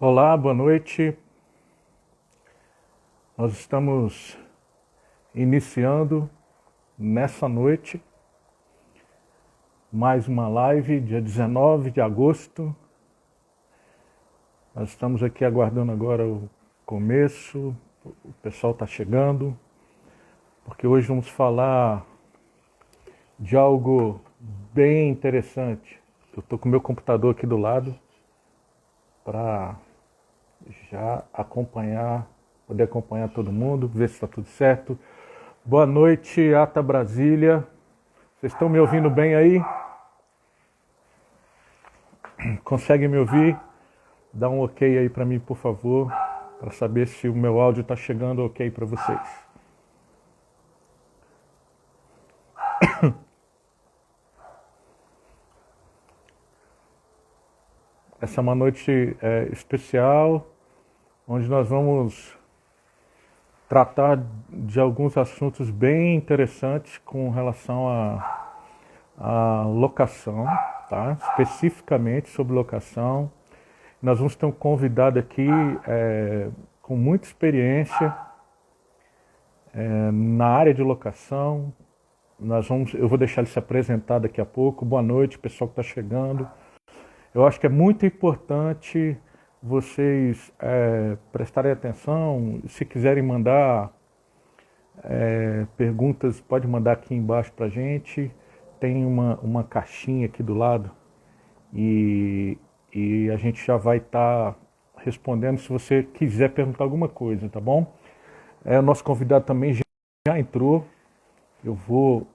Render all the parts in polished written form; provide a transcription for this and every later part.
Olá, boa noite. Nós estamos iniciando nessa noite mais uma live, dia 19 de agosto. Nós estamos aqui aguardando agora o começo, o pessoal está chegando, porque hoje vamos falar de algo bem interessante. Eu estou com o meu computador aqui do lado para já poder acompanhar todo mundo, ver se está tudo certo. Boa noite, Ata Brasília. Vocês estão me ouvindo bem aí? Conseguem me ouvir? Dá um ok aí para mim, por favor, para saber se o meu áudio está chegando ok para vocês. Essa é uma noite especial, onde nós vamos tratar de alguns assuntos bem interessantes com relação à locação, tá? Especificamente sobre locação. Nós vamos ter um convidado aqui com muita experiência na área de locação. Eu vou deixar ele se apresentar daqui a pouco. Boa noite, pessoal que está chegando. Eu acho que é muito importante vocês prestarem atenção. Se quiserem mandar perguntas, pode mandar aqui embaixo para a gente. Tem uma caixinha aqui do lado e, e a gente já vai estar respondendo se você quiser perguntar alguma coisa, tá bom? O nosso convidado também já entrou. Eu vou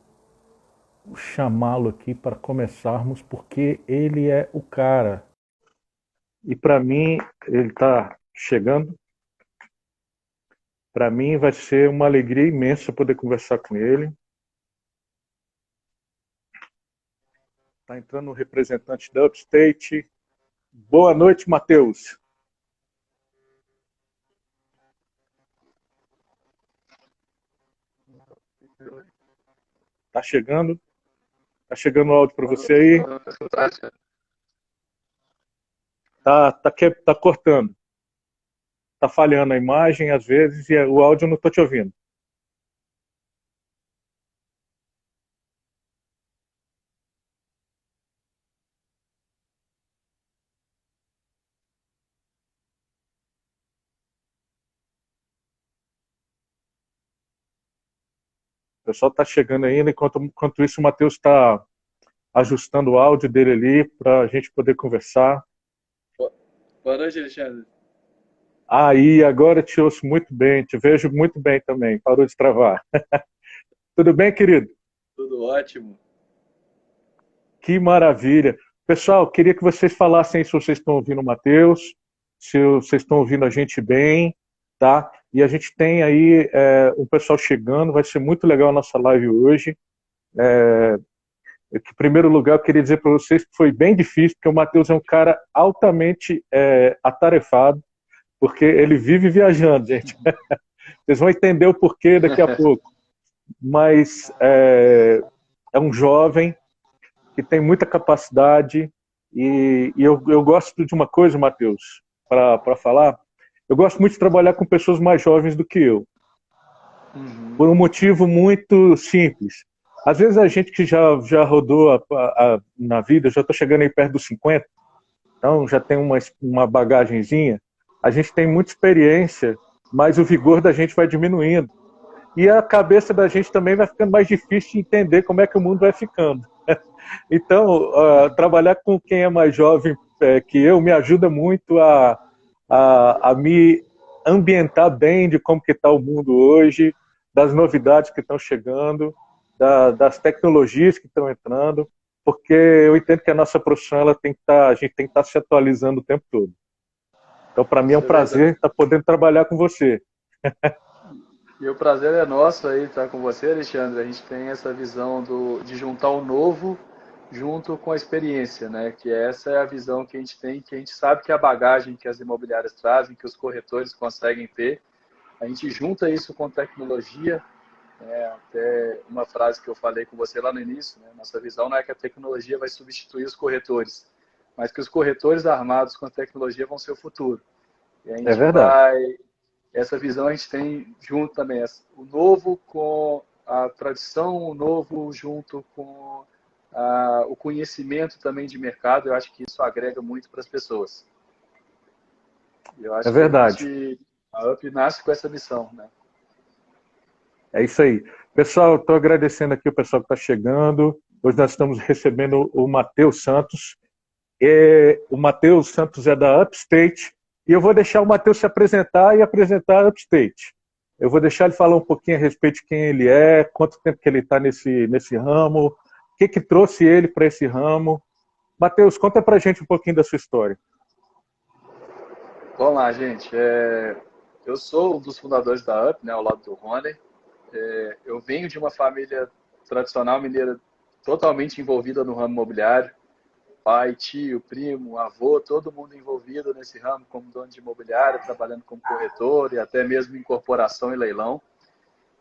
chamá-lo aqui para começarmos, porque ele é o cara. E para mim, ele está chegando. Para mim vai ser uma alegria imensa poder conversar com ele. Está entrando o representante da Upstate. Boa noite, Matheus. Tá chegando? Tá chegando o áudio para você aí? Tá cortando. Tá falhando a imagem às vezes e o áudio eu não tô te ouvindo. O pessoal tá chegando ainda, enquanto isso o Matheus está ajustando o áudio dele ali para a gente poder conversar. Boa noite, Alexandre. Aí, agora te ouço muito bem, te vejo muito bem também. Parou de travar. Tudo bem, querido? Tudo ótimo. Que maravilha. Pessoal, queria que vocês falassem se vocês estão ouvindo o Matheus, se vocês estão ouvindo a gente bem, tá? E a gente tem aí um pessoal chegando, vai ser muito legal a nossa live hoje. Em primeiro lugar, eu queria dizer para vocês que foi bem difícil, porque o Matheus é um cara altamente atarefado, porque ele vive viajando, gente. Vocês vão entender o porquê daqui a pouco. Mas é um jovem que tem muita capacidade e eu gosto de uma coisa, Matheus, para falar. Eu gosto muito de trabalhar com pessoas mais jovens do que eu, Uhum. por um motivo muito simples. Às vezes a gente que já rodou na vida, já estou chegando aí perto dos 50, então já tem uma bagagenzinha, a gente tem muita experiência, mas o vigor da gente vai diminuindo. E a cabeça da gente também vai ficando mais difícil de entender como é que o mundo vai ficando. Então, trabalhar com quem é mais jovem que eu me ajuda muito a me ambientar bem de como que está o mundo hoje, das novidades que estão chegando, das tecnologias que estão entrando, porque eu entendo que a nossa profissão a gente tem que estar se atualizando o tempo todo. Então, para mim é um Isso é verdade. prazer estar podendo trabalhar com você. E o prazer é nosso aí estar com você, Alexandre. A gente tem essa visão de juntar o novo junto com a experiência, né? Que essa é a visão que a gente tem, que a gente sabe que a bagagem que as imobiliárias trazem, que os corretores conseguem ter, a gente junta isso com tecnologia. Até uma frase que eu falei com você lá no início, né? Nossa visão não é que a tecnologia vai substituir os corretores, mas que os corretores armados com a tecnologia vão ser o futuro. E a É gente verdade. essa visão a gente tem junto também, o novo com a tradição, o novo junto com o conhecimento também de mercado, eu acho que isso agrega muito para as pessoas. Eu É acho que verdade. a UP nasce com essa missão, né? É isso aí. Pessoal, estou agradecendo aqui o pessoal que está chegando. Hoje nós estamos recebendo o Matheus Santos. O Matheus Santos é da Upstate. E eu vou deixar o Matheus se apresentar e apresentar a Upstate. Eu vou deixar ele falar um pouquinho a respeito de quem ele é, quanto tempo que ele está nesse ramo, o que trouxe ele para esse ramo. Matheus, conta para a gente um pouquinho da sua história. Vamos lá, gente. Eu sou um dos fundadores da UP, né, ao lado do Rony. Eu venho de uma família tradicional mineira totalmente envolvida no ramo imobiliário. Pai, tio, primo, avô, todo mundo envolvido nesse ramo como dono de imobiliário, trabalhando como corretor e até mesmo em corporação e leilão.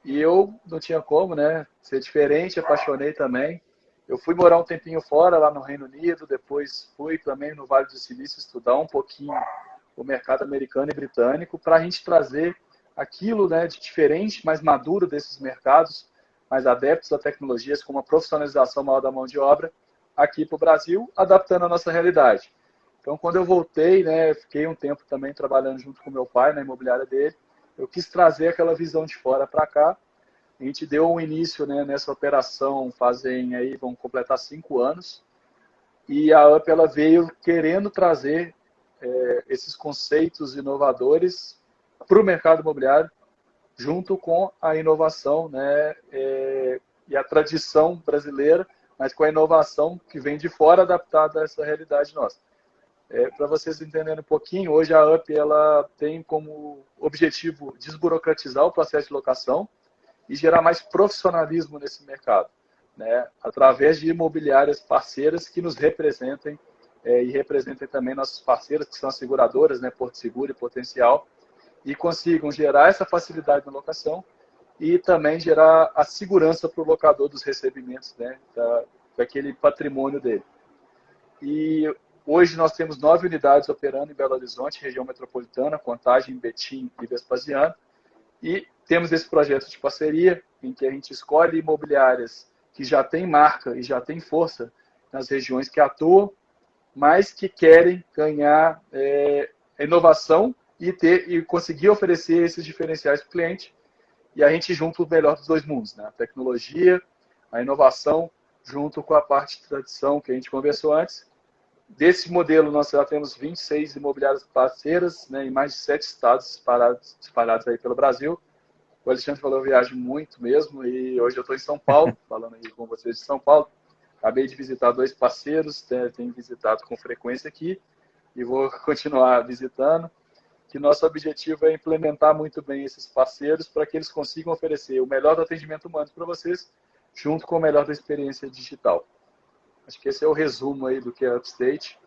E eu não tinha como, né, ser diferente, apaixonei também. Eu fui morar um tempinho fora, lá no Reino Unido, depois fui também no Vale do Silício estudar um pouquinho o mercado americano e britânico, para a gente trazer aquilo, né, de diferente, mais maduro desses mercados, mais adeptos a tecnologias, com uma profissionalização maior da mão de obra, aqui para o Brasil, adaptando a nossa realidade. Então, quando eu voltei, né, fiquei um tempo também trabalhando junto com meu pai na imobiliária dele, eu quis trazer aquela visão de fora para cá. A gente deu um início, né, nessa operação, vão completar 5 anos, e a UP ela veio querendo trazer esses conceitos inovadores para o mercado imobiliário, junto com a inovação, né, e a tradição brasileira, mas com a inovação que vem de fora, adaptada a essa realidade nossa. Para vocês entenderem um pouquinho, hoje a UP ela tem como objetivo desburocratizar o processo de locação e gerar mais profissionalismo nesse mercado, né, através de imobiliárias parceiras que nos representem e representem também nossos parceiros, que são as seguradoras, né, Porto Seguro e Potencial, e consigam gerar essa facilidade na locação e também gerar a segurança para o locador dos recebimentos, né, daquele patrimônio dele. E hoje nós temos 9 unidades operando em Belo Horizonte, região metropolitana, Contagem, Betim e Vespasiano. E temos esse projeto de parceria, em que a gente escolhe imobiliárias que já têm marca e já têm força nas regiões que atuam, mas que querem ganhar inovação e conseguir oferecer esses diferenciais para o cliente. E a gente junta o melhor dos dois mundos, né? A tecnologia, a inovação, junto com a parte de tradição que a gente conversou antes. Desse modelo, nós já temos 26 imobiliárias parceiras, né, em mais de 7 estados espalhados aí pelo Brasil. O Alexandre falou, eu viajo muito mesmo, e hoje eu estou em São Paulo, falando aí com vocês de São Paulo. Acabei de visitar 2 parceiros, tenho visitado com frequência aqui, e vou continuar visitando, que nosso objetivo é implementar muito bem esses parceiros para que eles consigam oferecer o melhor do atendimento humano para vocês, junto com o melhor da experiência digital. Acho que esse é o resumo aí do que é a Upstate,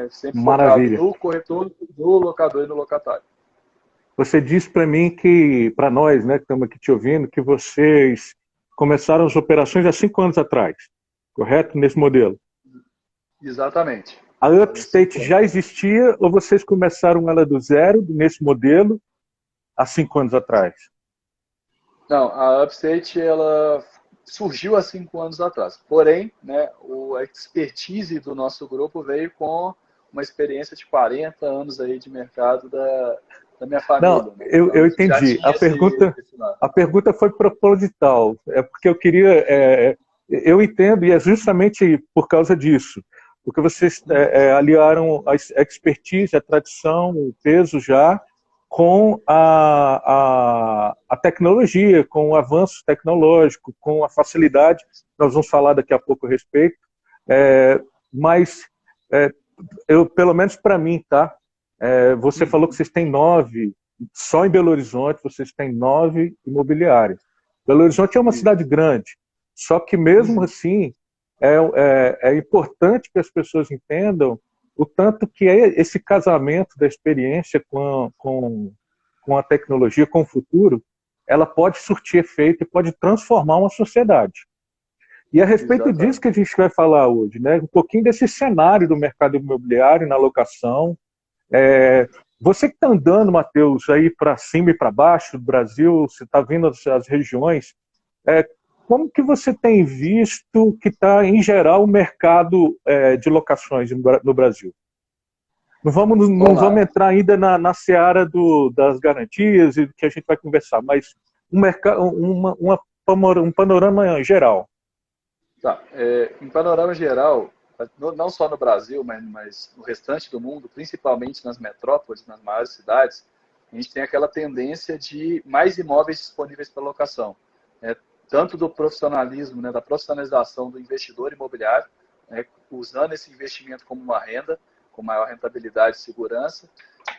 sempre focado Maravilha. no corretor, no locador e no locatário. Você disse para mim que, para nós, né, que estamos aqui te ouvindo, que vocês começaram as operações há 5 anos atrás, correto? Nesse modelo. Exatamente. A Upstate já existia ou vocês começaram ela do zero, nesse modelo, há 5 anos atrás? Não, a Upstate ela surgiu há 5 anos atrás. Porém, né, a expertise do nosso grupo veio com uma experiência de 40 anos aí de mercado da minha família. Não, Né? Então, eu já entendi. tinha esse lado. A pergunta foi proposital. É porque eu queria... eu entendo, e é justamente por causa disso. Porque vocês aliaram a expertise, a tradição, o peso já, com a tecnologia, com o avanço tecnológico, com a facilidade. Nós vamos falar daqui a pouco a respeito. Mas, pelo menos para mim, tá? Você falou que vocês têm 9, só em Belo Horizonte vocês têm 9 imobiliárias. Belo Horizonte é uma cidade grande, só que mesmo assim é importante que as pessoas entendam o tanto que esse casamento da experiência com a tecnologia, com o futuro, ela pode surtir efeito e pode transformar uma sociedade. E a respeito disso Exatamente. que a gente vai falar hoje, né? Um pouquinho desse cenário do mercado imobiliário na locação. É, você que está andando, Matheus, aí para cima e para baixo do Brasil, você está vendo as regiões, é, como que você tem visto que está, em geral, o mercado de locações no Brasil? Não Vamos vamos lá. entrar ainda na seara das garantias e do que a gente vai conversar, mas um panorama geral. Tá. Em panorama geral, não só no Brasil, mas no restante do mundo, principalmente nas metrópoles, nas maiores cidades, a gente tem aquela tendência de mais imóveis disponíveis para locação. Né? Tanto do profissionalismo, né, da profissionalização do investidor imobiliário, né, usando esse investimento como uma renda, com maior rentabilidade e segurança,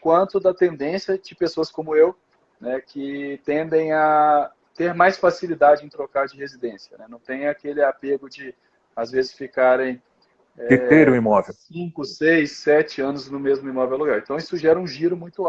quanto da tendência de pessoas como eu, né, que tendem a ter mais facilidade em trocar de residência. Né? Não tem aquele apego de, às vezes, ficarem De ter um imóvel. 5, 6, 7 anos no mesmo imóvel alugado. Então, isso gera um giro muito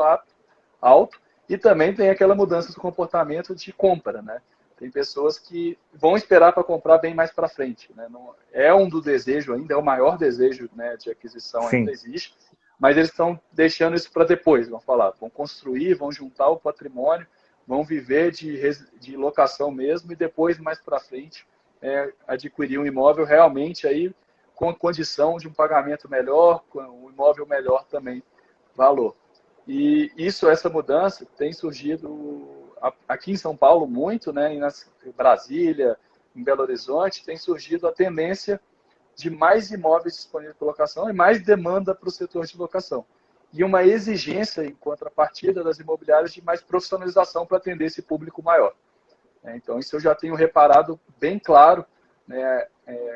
alto e também tem aquela mudança do comportamento de compra. Né? Tem pessoas que vão esperar para comprar bem mais para frente. Né? Não, é um do desejo ainda, é o maior desejo, né, de aquisição ainda Sim. existe, mas eles estão deixando isso para depois, vão falar. Vão construir, vão juntar o patrimônio, vão viver de locação mesmo e depois, mais para frente, adquirir um imóvel realmente aí com condição de um pagamento melhor, com um imóvel melhor também, valor. E essa mudança tem surgido aqui em São Paulo muito, né, em Brasília, em Belo Horizonte, tem surgido a tendência de mais imóveis disponíveis para locação e mais demanda para o setor de locação. E uma exigência, em contrapartida das imobiliárias, de mais profissionalização para atender esse público maior. Então, isso eu já tenho reparado bem claro, né,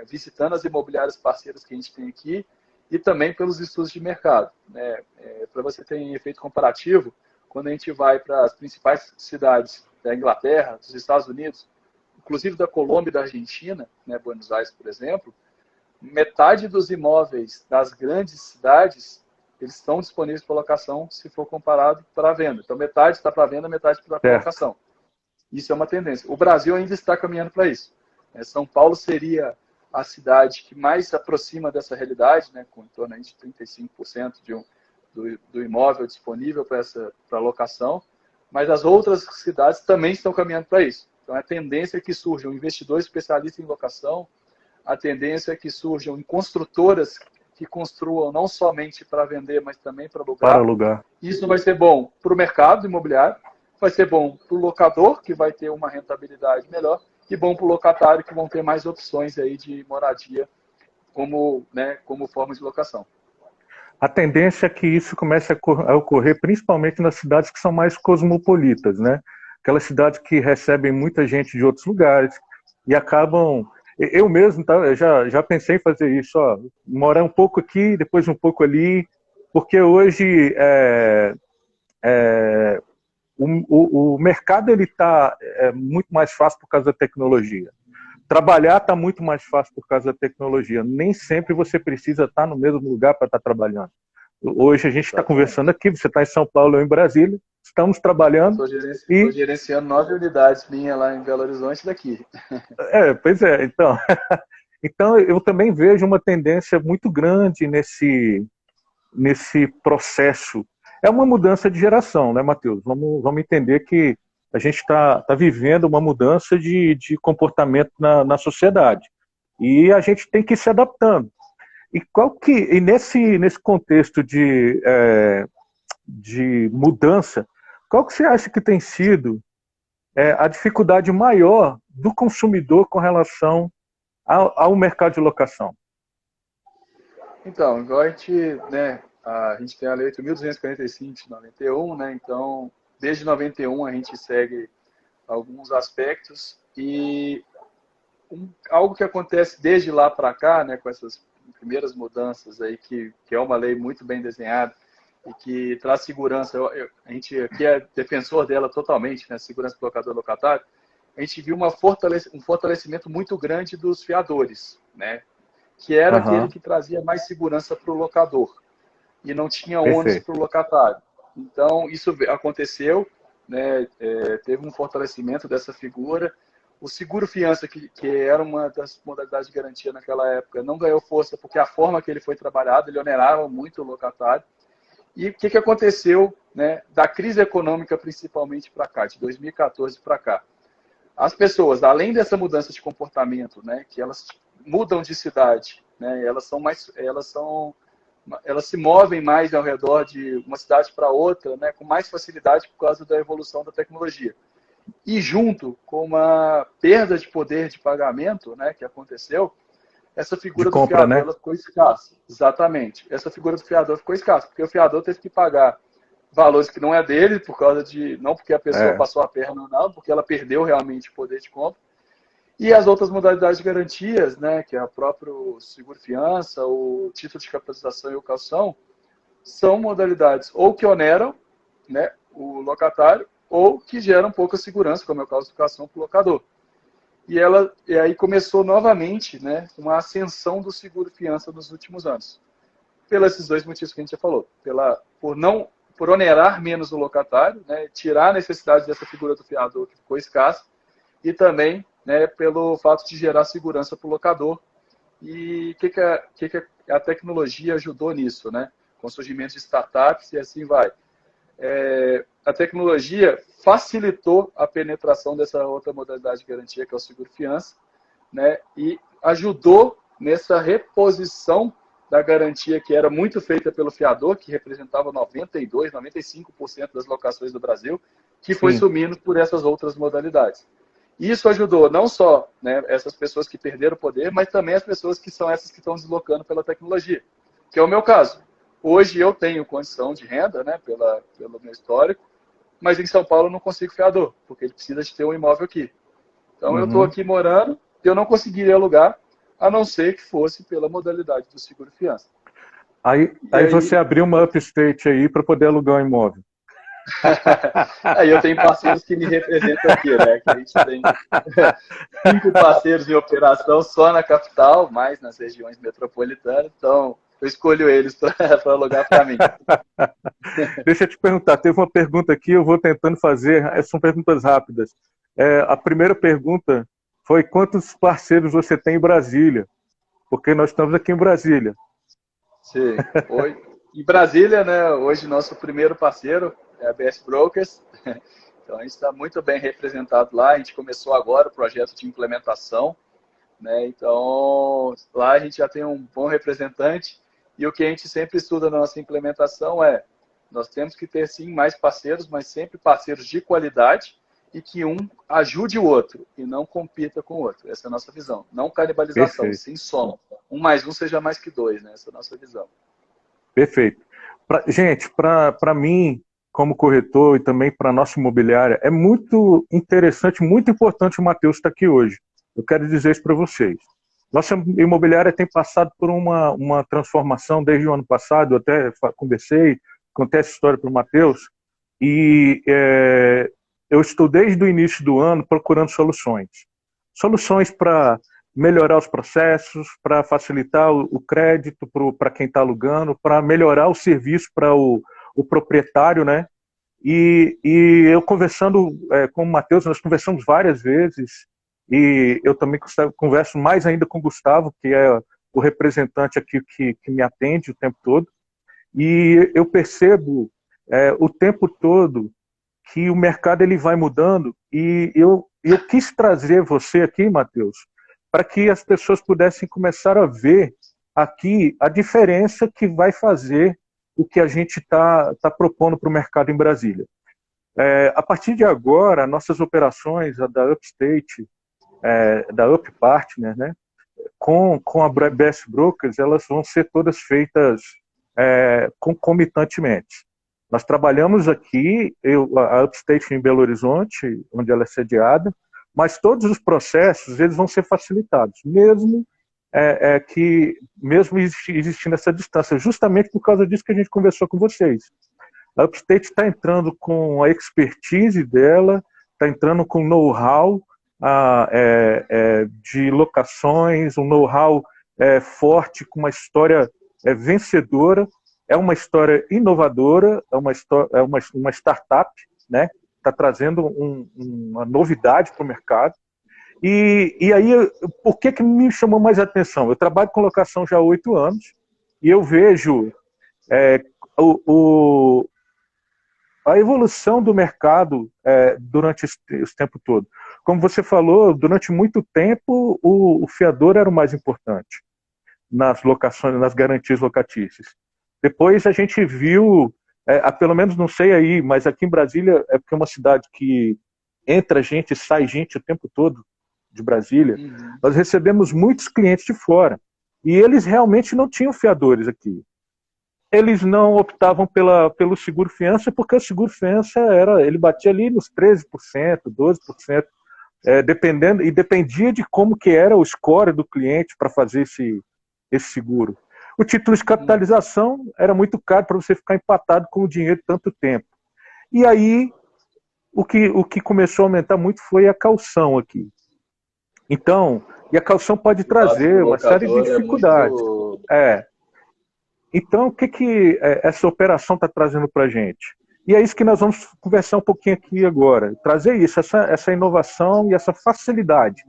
visitando as imobiliárias parceiras que a gente tem aqui e também pelos estudos de mercado. Né? Para você ter um efeito comparativo, quando a gente vai para as principais cidades da Inglaterra, dos Estados Unidos, inclusive da Colômbia e da Argentina, né, Buenos Aires, por exemplo, metade dos imóveis das grandes cidades eles estão disponíveis para locação se for comparado para a venda. Então, metade está para venda, metade para Certo. locação. Isso é uma tendência. O Brasil ainda está caminhando para isso. São Paulo seria a cidade que mais se aproxima dessa realidade, né, com em torno de 35% do imóvel disponível para locação, mas as outras cidades também estão caminhando para isso. Então, a tendência é que surjam investidores especialistas em locação, a tendência é que surjam em construtoras que construam não somente para vender, mas também para Para alugar. alugar. Isso vai ser bom para o mercado imobiliário, vai ser bom para o locador, que vai ter uma rentabilidade melhor, e bom para o locatário, que vão ter mais opções aí de moradia como forma de locação. A tendência é que isso comece a ocorrer principalmente nas cidades que são mais cosmopolitas, né? Aquelas cidades que recebem muita gente de outros lugares e acabam. Eu mesmo tá, já pensei em fazer isso, ó, morar um pouco aqui, depois um pouco ali, porque hoje o mercado ele está muito mais fácil por causa da tecnologia. Trabalhar está muito mais fácil por causa da tecnologia. Nem sempre você precisa estar no mesmo lugar para estar trabalhando. Hoje a gente está conversando Exatamente. aqui, você está em São Paulo, eu em Brasília, estamos trabalhando Estou e, gerenciando 9 unidades minhas lá em Belo Horizonte daqui. pois é, então eu também vejo uma tendência muito grande nesse processo. É uma mudança de geração, né, Matheus? Vamos entender que a gente está vivendo uma mudança de comportamento na sociedade. E a gente tem que ir se adaptando. E nesse contexto de mudança, qual que você acha que tem sido a dificuldade maior do consumidor com relação ao mercado de locação? Então, igual a gente tem a Lei 8.245 de 91, né? Então, desde 91 a gente segue alguns aspectos e algo que acontece desde lá para cá, né, com essas primeiras mudanças aí, que é uma lei muito bem desenhada e que traz segurança, a gente aqui é defensor dela totalmente, né, segurança do locador e locatário, a gente viu um fortalecimento muito grande dos fiadores, né, que era aquele Aham, que trazia mais segurança para o locador e não tinha ônus para perfeito. o locatário. Então, isso aconteceu, né, teve um fortalecimento dessa figura, o seguro-fiança, que era uma das modalidades de garantia naquela época, não ganhou força porque a forma que ele foi trabalhado, ele onerava muito o locatário. E o que aconteceu, né, da crise econômica principalmente para cá, de 2014 para cá? As pessoas, além dessa mudança de comportamento, né, que elas mudam de cidade, né, elas se movem mais ao redor de uma cidade para outra, né, com mais facilidade por causa da evolução da tecnologia. E junto com uma perda de poder de pagamento, né, que aconteceu, essa De figura do compra, fiador né? ela ficou escassa. Exatamente. Essa figura do fiador ficou escassa, porque o fiador teve que pagar valores que não é dele, por causa de. Não porque a pessoa É, passou a perna, não, porque ela perdeu realmente o poder de compra. E as outras modalidades de garantias, né, que é o próprio seguro-fiança, o título de capitalização e o calção, são modalidades ou que oneram, né, o locatário, ou que geram pouca segurança, como é o caso do calção para o locador. E aí começou novamente, né, uma ascensão do seguro-fiança nos últimos anos. Pelos esses dois motivos que a gente já falou. Por onerar menos o locatário, né, tirar a necessidade dessa figura do fiador que ficou escassa, e também, né, pelo fato de gerar segurança para o locador. E o que a tecnologia ajudou nisso, né? Com o surgimento de startups e assim vai. A tecnologia facilitou a penetração dessa outra modalidade de garantia, que é o seguro-fiança, né? E ajudou nessa reposição da garantia que era muito feita pelo fiador, que representava 92%, 95% das locações do Brasil, que foi sim, sumindo por essas outras modalidades. Isso ajudou não só, né, essas pessoas que perderam o poder, mas também as pessoas que são essas que estão deslocando pela tecnologia, que é o meu caso. Hoje eu tenho condição de renda, né, pelo meu histórico, mas em São Paulo eu não consigo fiador, porque ele precisa de ter um imóvel aqui. Então eu estou uhum. aqui morando, eu não conseguiria alugar, a não ser que fosse pela modalidade do seguro-fiança. E Aí você aí, abriu uma upstate aí para poder alugar um imóvel. aí eu tenho parceiros que me representam aqui, né? Que a gente tem 5 parceiros em operação só na capital, mais nas regiões metropolitanas. Então, eu escolho eles para alugar para mim. Deixa eu te perguntar, teve uma pergunta aqui, eu vou tentando fazer, são perguntas rápidas. A primeira pergunta foi quantos parceiros você tem em Brasília? Porque nós estamos aqui em Brasília. Sim. Oi. Em Brasília, né? Hoje nosso primeiro parceiro é a BS Brokers. Então a gente está muito bem representado lá. A gente começou agora o projeto de implementação, né? Então lá a gente já tem um bom representante. E o que a gente sempre estuda na nossa implementação é nós temos que ter sim mais parceiros, mas sempre parceiros de qualidade e que um ajude o outro e não compita com o outro. Essa é a nossa visão. Não canibalização, e Perfeito, sim soma. Um mais um seja mais que dois, né? Essa é a nossa visão. perfeito. Gente, para mim, como corretor e também para a nossa imobiliária, é muito interessante, muito importante o Matheus estar aqui hoje. Eu quero dizer isso para vocês. Nossa imobiliária tem passado por uma transformação desde o ano passado, eu até conversei, contei essa história para o Matheus, e eu estou desde o início do ano procurando soluções. Soluções para melhorar os processos, para facilitar o crédito para quem está alugando, para melhorar o serviço para o proprietário, né? E eu conversando com o Matheus, nós conversamos várias vezes, e eu também converso mais ainda com o Gustavo, que é o representante aqui que me atende o tempo todo, e eu percebo o tempo todo que o mercado ele vai mudando, e eu quis trazer você aqui, Matheus, para que as pessoas pudessem começar a ver aqui a diferença que vai fazer o que a gente tá propondo para o mercado em Brasília. A partir de agora, nossas operações, a da Upstate, da Up Partner, né, com a Best Brokers, elas vão ser todas feitas concomitantemente. Nós trabalhamos aqui, a Upstate em Belo Horizonte, onde ela é sediada, mas todos os processos eles vão ser facilitados, mesmo existindo essa distância, justamente por causa disso que a gente conversou com vocês. A Upstate está entrando com a expertise dela, está entrando com know-how de locações, um know-how forte, com uma história vencedora, é uma história inovadora, uma startup, né? Está trazendo uma novidade para o mercado. E aí, por que me chamou mais atenção? Eu trabalho com locação já há 8 anos e eu vejo é, o, a evolução do mercado durante esse tempo todo. Como você falou, durante muito tempo o fiador era o mais importante nas locações, nas garantias locatícias. Depois a gente viu, pelo menos não sei aí, mas aqui em Brasília é porque é uma cidade que entra gente e sai gente o tempo todo de Brasília. Nós recebemos muitos clientes de fora e eles realmente não tinham fiadores aqui. Eles não optavam pelo seguro-fiança porque o seguro-fiança ele batia ali nos 13%, 12%, dependendo, e dependia de como que era o score do cliente para fazer esse seguro. O título de capitalização era muito caro para você ficar empatado com o dinheiro tanto tempo. E aí, o que começou a aumentar muito foi a caução aqui. Então, e a caução pode trazer uma série de dificuldades. Então, o que essa operação está trazendo para a gente? E é isso que nós vamos conversar um pouquinho aqui agora. Trazer isso, essa inovação e essa facilidade.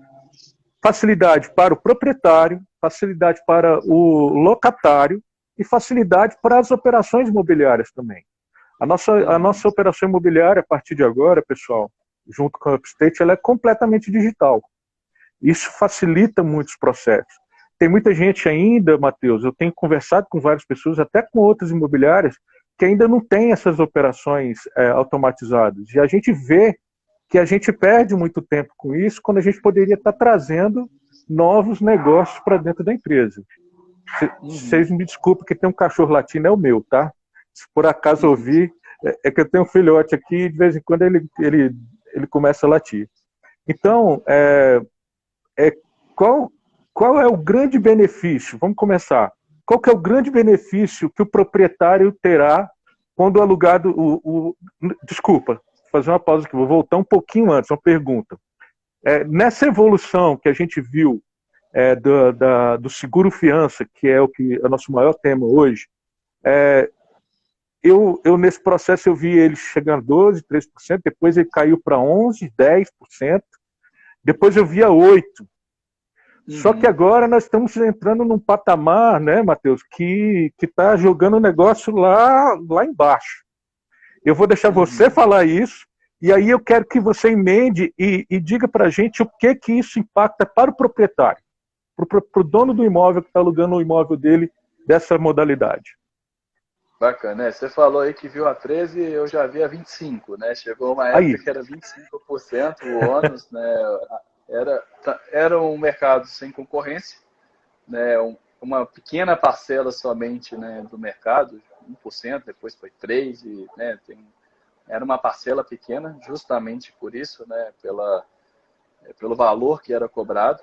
Facilidade para o proprietário, facilidade para o locatário e facilidade para as operações imobiliárias também. A nossa operação imobiliária, a partir de agora, pessoal, junto com a Upstate, ela é completamente digital. Isso facilita muitos processos. Tem muita gente ainda, Matheus, eu tenho conversado com várias pessoas, até com outras imobiliárias, que ainda não tem essas operações automatizadas. E a gente vê que a gente perde muito tempo com isso, quando a gente poderia estar trazendo novos negócios para dentro da empresa. Vocês me desculpem que tem um cachorro latindo, é o meu, tá? Se por acaso ouvir, é que eu tenho um filhote aqui e de vez em quando ele começa a latir. Então, qual é o grande benefício? Vamos começar. Qual que é o grande benefício que o proprietário terá quando o alugado... Desculpa, vou fazer uma pausa aqui, vou voltar um pouquinho antes, uma pergunta. Nessa evolução que a gente viu do seguro-fiança, que é o nosso maior tema hoje, eu nesse processo eu vi ele chegando a 12%, 13%, depois ele caiu para 11%, 10%, depois eu via 8%. Só que agora nós estamos entrando num patamar, né, Matheus, que está jogando o negócio lá embaixo. Eu vou deixar você falar isso, e aí eu quero que você emende e diga para a gente o que isso impacta para o proprietário, para o dono do imóvel que está alugando o imóvel dele dessa modalidade. Bacana, né? Você falou aí que viu a 13, eu já vi a 25, né? Chegou uma época que era 25% o ônus, né? Era um mercado sem concorrência, né? Uma pequena parcela somente, né, do mercado, 1%, depois foi 3%, e, né, era uma parcela pequena, justamente por isso, né, pelo valor que era cobrado.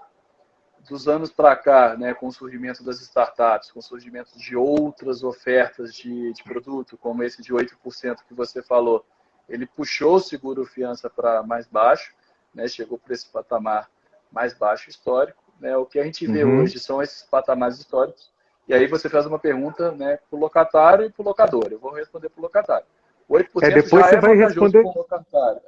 Dos anos para cá, né, com o surgimento das startups, com o surgimento de outras ofertas de produto, como esse de 8% que você falou, ele puxou o seguro-fiança para mais baixo, né, chegou para esse patamar mais baixo histórico. Né, o que a gente vê hoje são esses patamares históricos. E aí você faz uma pergunta, né, para o locatário e para o locador. Eu vou responder para o locatário. 8% depois já você é vai vantajoso responder... para o locatário.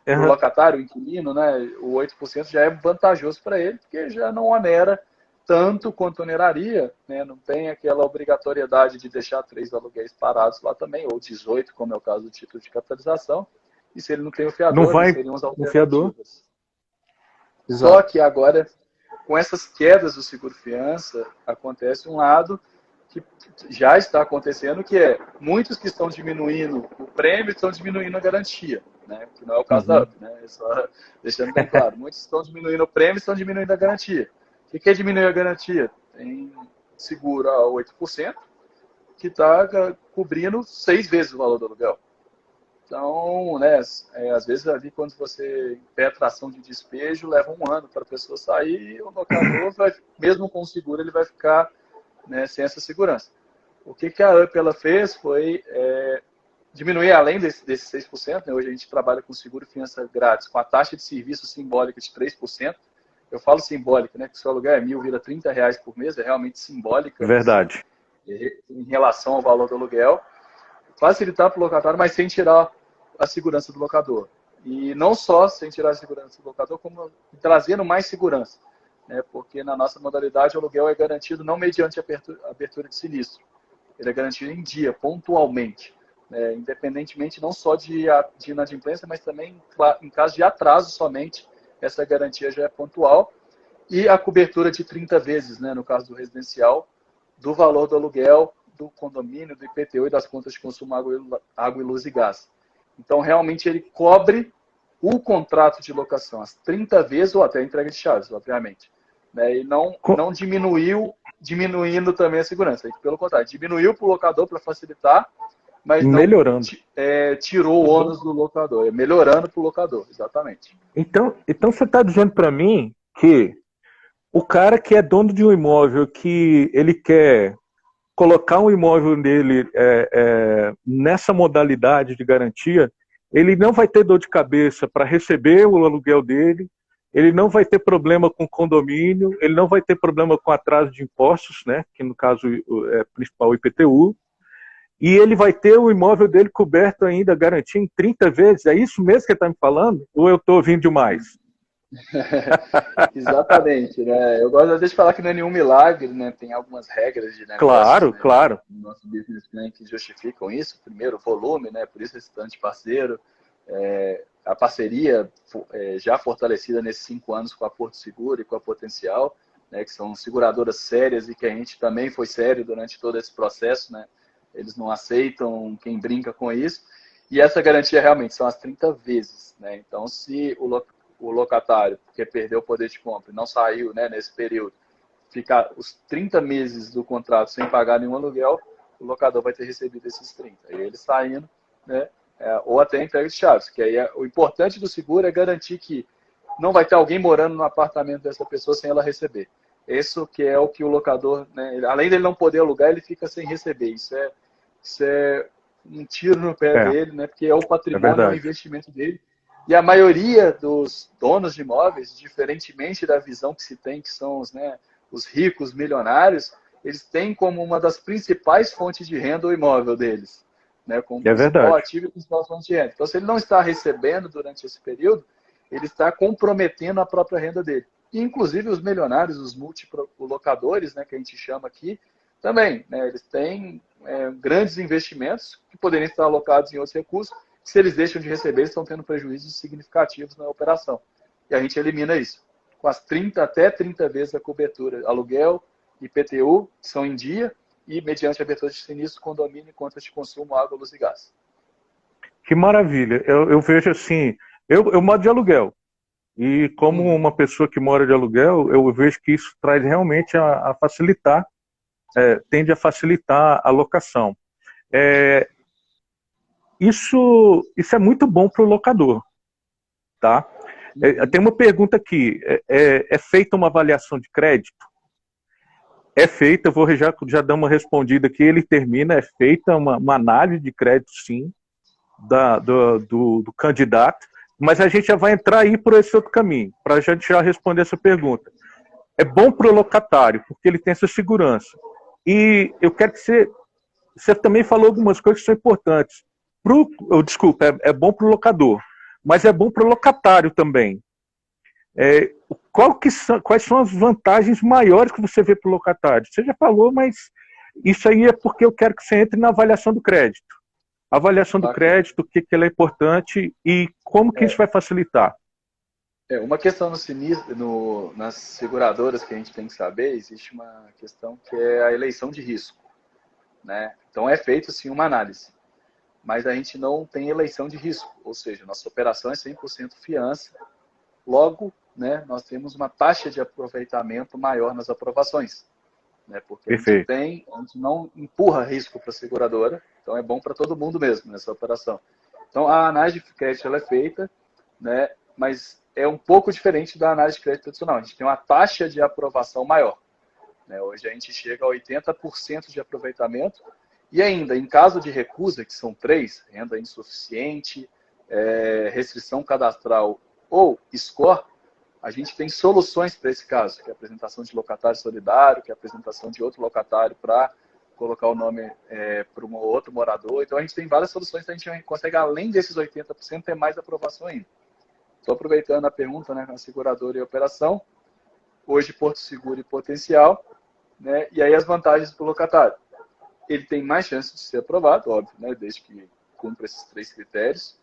Para o locatário, o inquilino, né, o 8% já é vantajoso para ele, porque já não onera tanto quanto oneraria, né, não tem aquela obrigatoriedade de deixar 3 aluguéis parados lá também, ou 18, como é o caso do título de capitalização, e se ele não tem o fiador, não vai seriam as o fiador. Só que agora, com essas quedas do seguro-fiança, acontece um lado que já está acontecendo, que é muitos que estão diminuindo o prêmio estão diminuindo a garantia, né? Que não é o caso da UP, né? Só deixando bem claro. Muitos estão diminuindo o prêmio e estão diminuindo a garantia. O que é diminuir a garantia? Tem seguro a 8%, que está cobrindo 6 vezes o valor do aluguel. Então, né, às vezes ali quando você impetra ação de despejo, leva um ano para a pessoa sair e o locador, mesmo com o seguro, ele vai ficar, né, sem essa segurança. O que a UP ela fez foi diminuir além desses 6%, né? Hoje a gente trabalha com seguro e fiança grátis, com a taxa de serviço simbólica de 3%. Eu falo simbólica, né? Que se o aluguel é 1.000, vira R$30 por mês, é realmente simbólica. Verdade. Em relação ao valor do aluguel. Facilitar para o locatário, mas sem tirar a segurança do locador. E não só sem tirar a segurança do locador, como trazendo mais segurança. Né? Porque na nossa modalidade o aluguel é garantido não mediante abertura de sinistro. Ele é garantido em dia, pontualmente. Né? Independentemente não só de inadimplência, mas também em caso de atraso somente, essa garantia já é pontual. E a cobertura de 30 vezes, né, no caso do residencial, do valor do aluguel, do condomínio, do IPTU e das contas de consumo água e luz e gás. Então, realmente, ele cobre o contrato de locação as 30 vezes ou até a entrega de chaves, obviamente. Né? E não diminuindo também a segurança. Pelo contrário, diminuiu para o locador para facilitar, mas não Melhorando. tirou o ônus do locador. Melhorando para o locador, exatamente. Então você está dizendo para mim que o cara que é dono de um imóvel, que ele quer colocar um imóvel dele nessa modalidade de garantia, ele não vai ter dor de cabeça para receber o aluguel dele, ele não vai ter problema com condomínio, ele não vai ter problema com atraso de impostos, né, que no caso é principal o IPTU, e ele vai ter o imóvel dele coberto ainda, garantia em 30 vezes. É isso mesmo que ele está me falando? Ou eu estou ouvindo demais? Exatamente, né? Eu gosto às vezes de falar que não é nenhum milagre, né? Tem algumas regras de negócios, Claro, né, claro. no nosso business plan que justificam isso. Primeiro, o volume, né? Por isso esse tanto de parceiro. A parceria já fortalecida nesses 5 anos com a Porto Seguro e com a Potencial, né? Que são seguradoras sérias e que a gente também foi sério durante todo esse processo, né? Eles não aceitam quem brinca com isso. E essa garantia realmente são as 30 vezes, né? Então, se o locatário, porque perdeu o poder de compra e não saiu, né, nesse período, ficar os 30 meses do contrato sem pagar nenhum aluguel, o locador vai ter recebido esses 30. E ele saindo, né, ou até entrega de chaves. Que aí o importante do seguro é garantir que não vai ter alguém morando no apartamento dessa pessoa sem ela receber. Isso que é o que o locador, né, além dele não poder alugar, ele fica sem receber. Isso é um tiro no pé dele, né, porque é o patrimônio, é o Verdade. investimento dele. E a maioria dos donos de imóveis, diferentemente da visão que se tem, que são os ricos milionários, eles têm como uma das principais fontes de renda o imóvel deles, né, como É principal verdade. ativo e principal fonte de renda. Então, se ele não está recebendo durante esse período, ele está comprometendo a própria renda dele. E, inclusive, os milionários, os multilocadores, né, que a gente chama aqui, também, né, eles têm grandes investimentos que poderiam estar alocados em outros recursos. Se eles deixam de receber, eles estão tendo prejuízos significativos na operação. E a gente elimina isso. Com as 30 até 30 vezes a cobertura, aluguel, IPTU, que são em dia, e mediante abertura de sinistro, condomínio e contas de consumo, água, luz e gás. Que maravilha. Eu vejo assim, eu moro de aluguel. E como Uhum. uma pessoa que mora de aluguel, eu vejo que isso traz realmente a facilitar, tende a facilitar a locação. É, isso é muito bom para o locador, tá? Uhum. Tem uma pergunta aqui. É feita uma avaliação de crédito? É feita, eu vou já dar uma respondida aqui. Ele termina, é feita uma análise de crédito, sim, do candidato, mas a gente já vai entrar aí por esse outro caminho, para a gente já responder essa pergunta. É bom para o locatário, porque ele tem essa segurança. E eu quero que você também falou algumas coisas que são importantes. Desculpa, é bom para o locador, mas é bom para o locatário também. Quais são as vantagens maiores que você vê para o locatário? Você já falou, mas isso aí é porque eu quero que você entre na avaliação do crédito. Avaliação do Bacana. crédito, o que ela é importante e como que isso vai facilitar. Uma questão no sinistro, nas seguradoras que a gente tem que saber, existe uma questão que é a eleição de risco. Né? Então é feito sim uma análise, mas a gente não tem eleição de risco, ou seja, nossa operação é 100% fiança, logo, né, nós temos uma taxa de aproveitamento maior nas aprovações, né, porque Perfeito. a gente não empurra risco para a seguradora, então é bom para todo mundo mesmo nessa operação. Então a análise de crédito ela é feita, né, mas é um pouco diferente da análise de crédito tradicional, a gente tem uma taxa de aprovação maior. Né? Hoje a gente chega a 80% de aproveitamento e ainda, em caso de recusa, que são 3, renda insuficiente, restrição cadastral ou score, a gente tem soluções para esse caso, que é a apresentação de locatário solidário, que é a apresentação de outro locatário para colocar o nome para um outro morador. Então, a gente tem várias soluções que a gente consegue, além desses 80%, ter mais aprovação ainda. Estou aproveitando a pergunta, né, com a seguradora e a operação, hoje Porto Seguro e Potencial, né, e aí as vantagens para o locatário. Ele tem mais chance de ser aprovado, óbvio, né, desde que cumpra esses 3 critérios.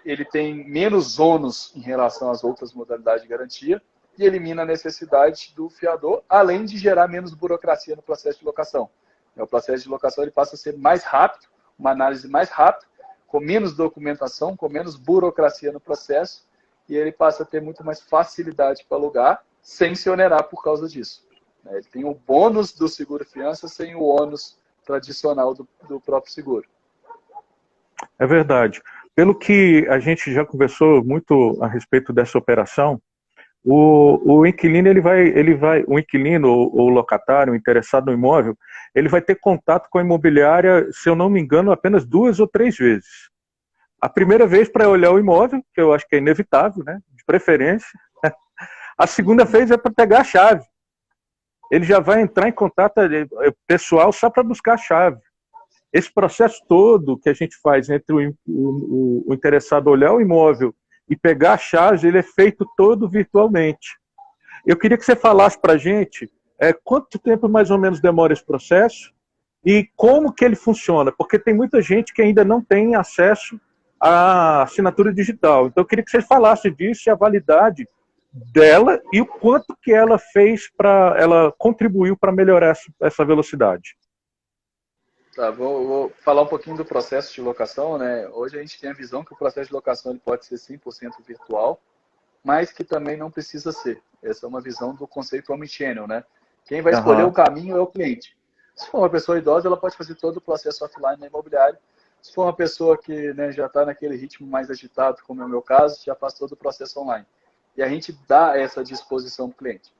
Ele tem menos ônus em relação às outras modalidades de garantia e elimina a necessidade do fiador, além de gerar menos burocracia no processo de locação. O processo de locação ele passa a ser mais rápido, uma análise mais rápida, com menos documentação, com menos burocracia no processo, e ele passa a ter muito mais facilidade para alugar, sem se onerar por causa disso. Ele tem o bônus do seguro-fiança sem o ônus tradicional do próprio seguro. É verdade. Pelo que a gente já conversou muito a respeito dessa operação, o inquilino o inquilino ou o locatário, o interessado no imóvel, ele vai ter contato com a imobiliária, se eu não me engano, apenas 2 ou 3 vezes. A primeira vez para olhar o imóvel, que eu acho que é inevitável, né, de preferência. A segunda vez é para pegar a chave. Ele já vai entrar em contato pessoal só para buscar a chave. Esse processo todo que a gente faz entre o interessado olhar o imóvel e pegar a chave, ele é feito todo virtualmente. Eu queria que você falasse para a gente quanto tempo mais ou menos demora esse processo e como que ele funciona, porque tem muita gente que ainda não tem acesso à assinatura digital. Então eu queria que você falasse disso e a validade dela e o quanto que ela ela contribuiu para melhorar essa velocidade. Tá, vou falar um pouquinho do processo de locação, né? Hoje a gente tem a visão que o processo de locação ele pode ser 100% virtual, mas que também não precisa ser. Essa é uma visão do conceito omnichannel, né? Quem vai escolher o caminho é o cliente. Se for uma pessoa idosa, ela pode fazer todo o processo offline na imobiliária. Se for uma pessoa que, né, já está naquele ritmo mais agitado, como é o meu caso, já faz todo o processo online. E a gente dá essa disposição para o cliente.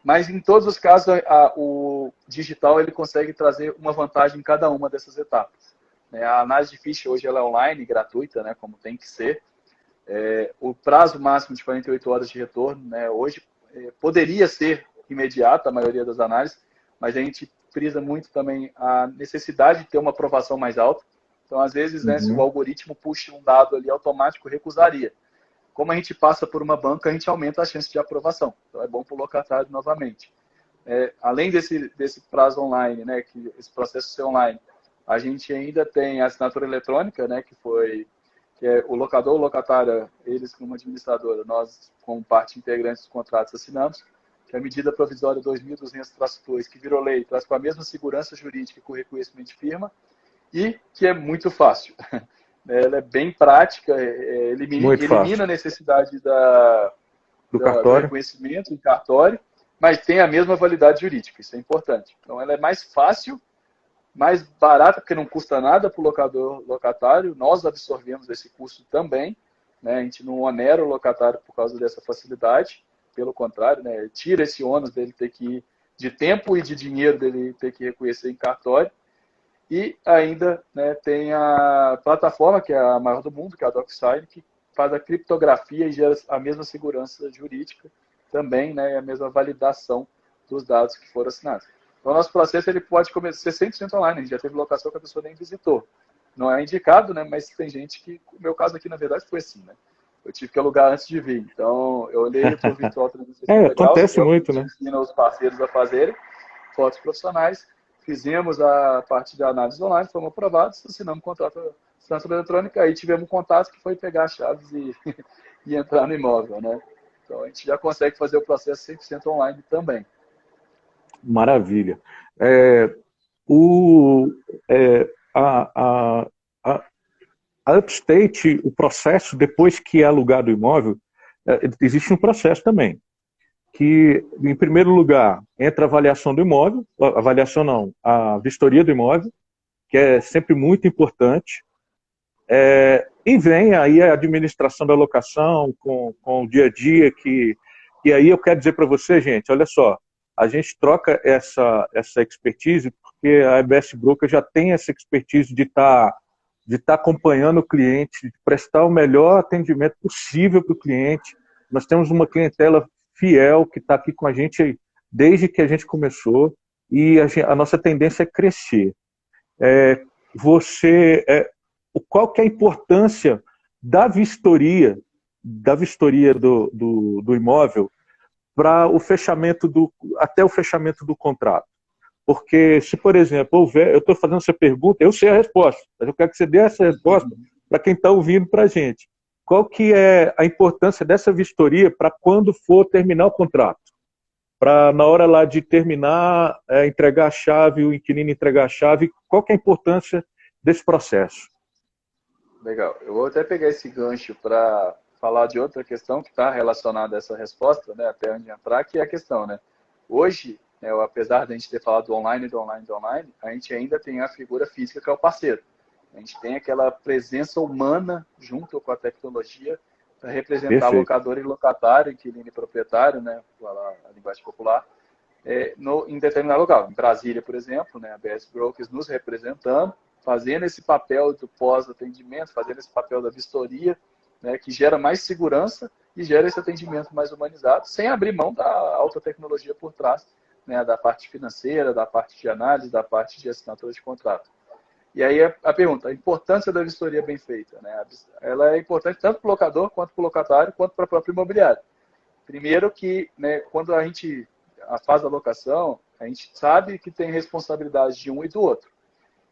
Mas, em todos os casos, o digital ele consegue trazer uma vantagem em cada uma dessas etapas. A análise de ficha hoje ela é online, gratuita, né, como tem que ser. O prazo máximo de 48 horas de retorno, né, hoje poderia ser imediato, a maioria das análises, mas a gente frisa muito também a necessidade de ter uma aprovação mais alta. Então, às vezes, né, se o algoritmo puxa um dado ali automático, recusaria. Como a gente passa por uma banca, a gente aumenta a chance de aprovação. Então, é bom para o locatário novamente. Além desse prazo online, né, que esse processo ser online, a gente ainda tem a assinatura eletrônica, né, que é o locador ou locatária, eles como administradora, nós como parte integrante dos contratos assinamos, que é a medida provisória 2200-2, que virou lei, traz com a mesma segurança jurídica que o reconhecimento de firma e que é muito fácil. Ela é bem prática, elimina a necessidade do reconhecimento em cartório, mas tem a mesma validade jurídica, isso é importante. Então, ela é mais fácil, mais barata, porque não custa nada para o locatário, nós absorvemos esse custo também, né? A gente não onera o locatário por causa dessa facilidade, pelo contrário, né? Tira esse ônus dele ter que ir, de tempo e de dinheiro dele ter que reconhecer em cartório. E ainda, né, tem a plataforma, que é a maior do mundo, que é a DocSign, que faz a criptografia e gera a mesma segurança jurídica também, né, e a mesma validação dos dados que foram assinados. Então, o nosso processo ele pode ser 100% online. A gente já teve locação que a pessoa nem visitou. Não é indicado, né, mas tem gente que... O meu caso aqui, na verdade, foi assim, né? Eu tive que alugar antes de vir. Então, eu olhei o virtual acontece muito, né? Ensina os parceiros a fazerem fotos profissionais. Fizemos a parte de análise online, fomos aprovados, assinamos um contrato de assinatura eletrônica, aí tivemos um contato que foi pegar as chaves e entrar no imóvel, né? Então, a gente já consegue fazer o processo 100% online também. Maravilha. A Upstate, o processo, depois que é alugado o imóvel, existe um processo também. Que, em primeiro lugar, entra a avaliação do imóvel, a vistoria do imóvel, que é sempre muito importante, e vem aí a administração da locação com o dia a dia, e aí eu quero dizer para você, gente, olha só, a gente troca essa expertise, porque a EBS Broker já tem essa expertise de estar acompanhando o cliente, de prestar o melhor atendimento possível para o cliente. Nós temos uma clientela fiel que está aqui com a gente desde que a gente começou. e a nossa tendência é crescer. É, qual que é a importância da vistoria do imóvel para até o fechamento do contrato? Porque se, por exemplo, eu estou fazendo essa pergunta, eu sei a resposta, mas eu quero que você dê essa resposta para quem está ouvindo para a gente. Qual que é a importância dessa vistoria para quando for terminar o contrato? Para, na hora lá de terminar, entregar a chave, o inquilino entregar a chave, qual que é a importância desse processo? Legal. Eu vou até pegar esse gancho para falar de outra questão que está relacionada a essa resposta, né, até onde entrar, que é a questão, né? Hoje, né, apesar de a gente ter falado do online, a gente ainda tem a figura física que é o parceiro. A gente tem aquela presença humana junto com a tecnologia para representar Perfeito. locador e locatário, inquilino e proprietário, né, a linguagem popular, em determinado local. Em Brasília, por exemplo, né, a BS Brokers nos representando, fazendo esse papel do pós-atendimento, fazendo esse papel da vistoria, né, que gera mais segurança e gera esse atendimento mais humanizado, sem abrir mão da alta tecnologia por trás, né, da parte financeira, da parte de análise, da parte de assinatura de contrato. E aí a pergunta, a importância da vistoria bem feita, né? Ela é importante tanto para o locador, quanto para o locatário, quanto para a própria imobiliária. Primeiro que, né, quando a gente faz a locação, a gente sabe que tem responsabilidade de um e do outro.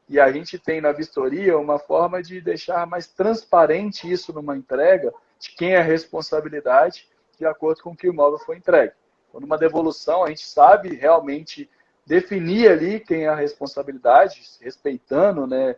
E a gente tem na vistoria uma forma de deixar mais transparente isso numa entrega, de quem é a responsabilidade de acordo com que o imóvel foi entregue. Então, numa devolução, a gente sabe realmente definir ali quem é a responsabilidade, respeitando, né,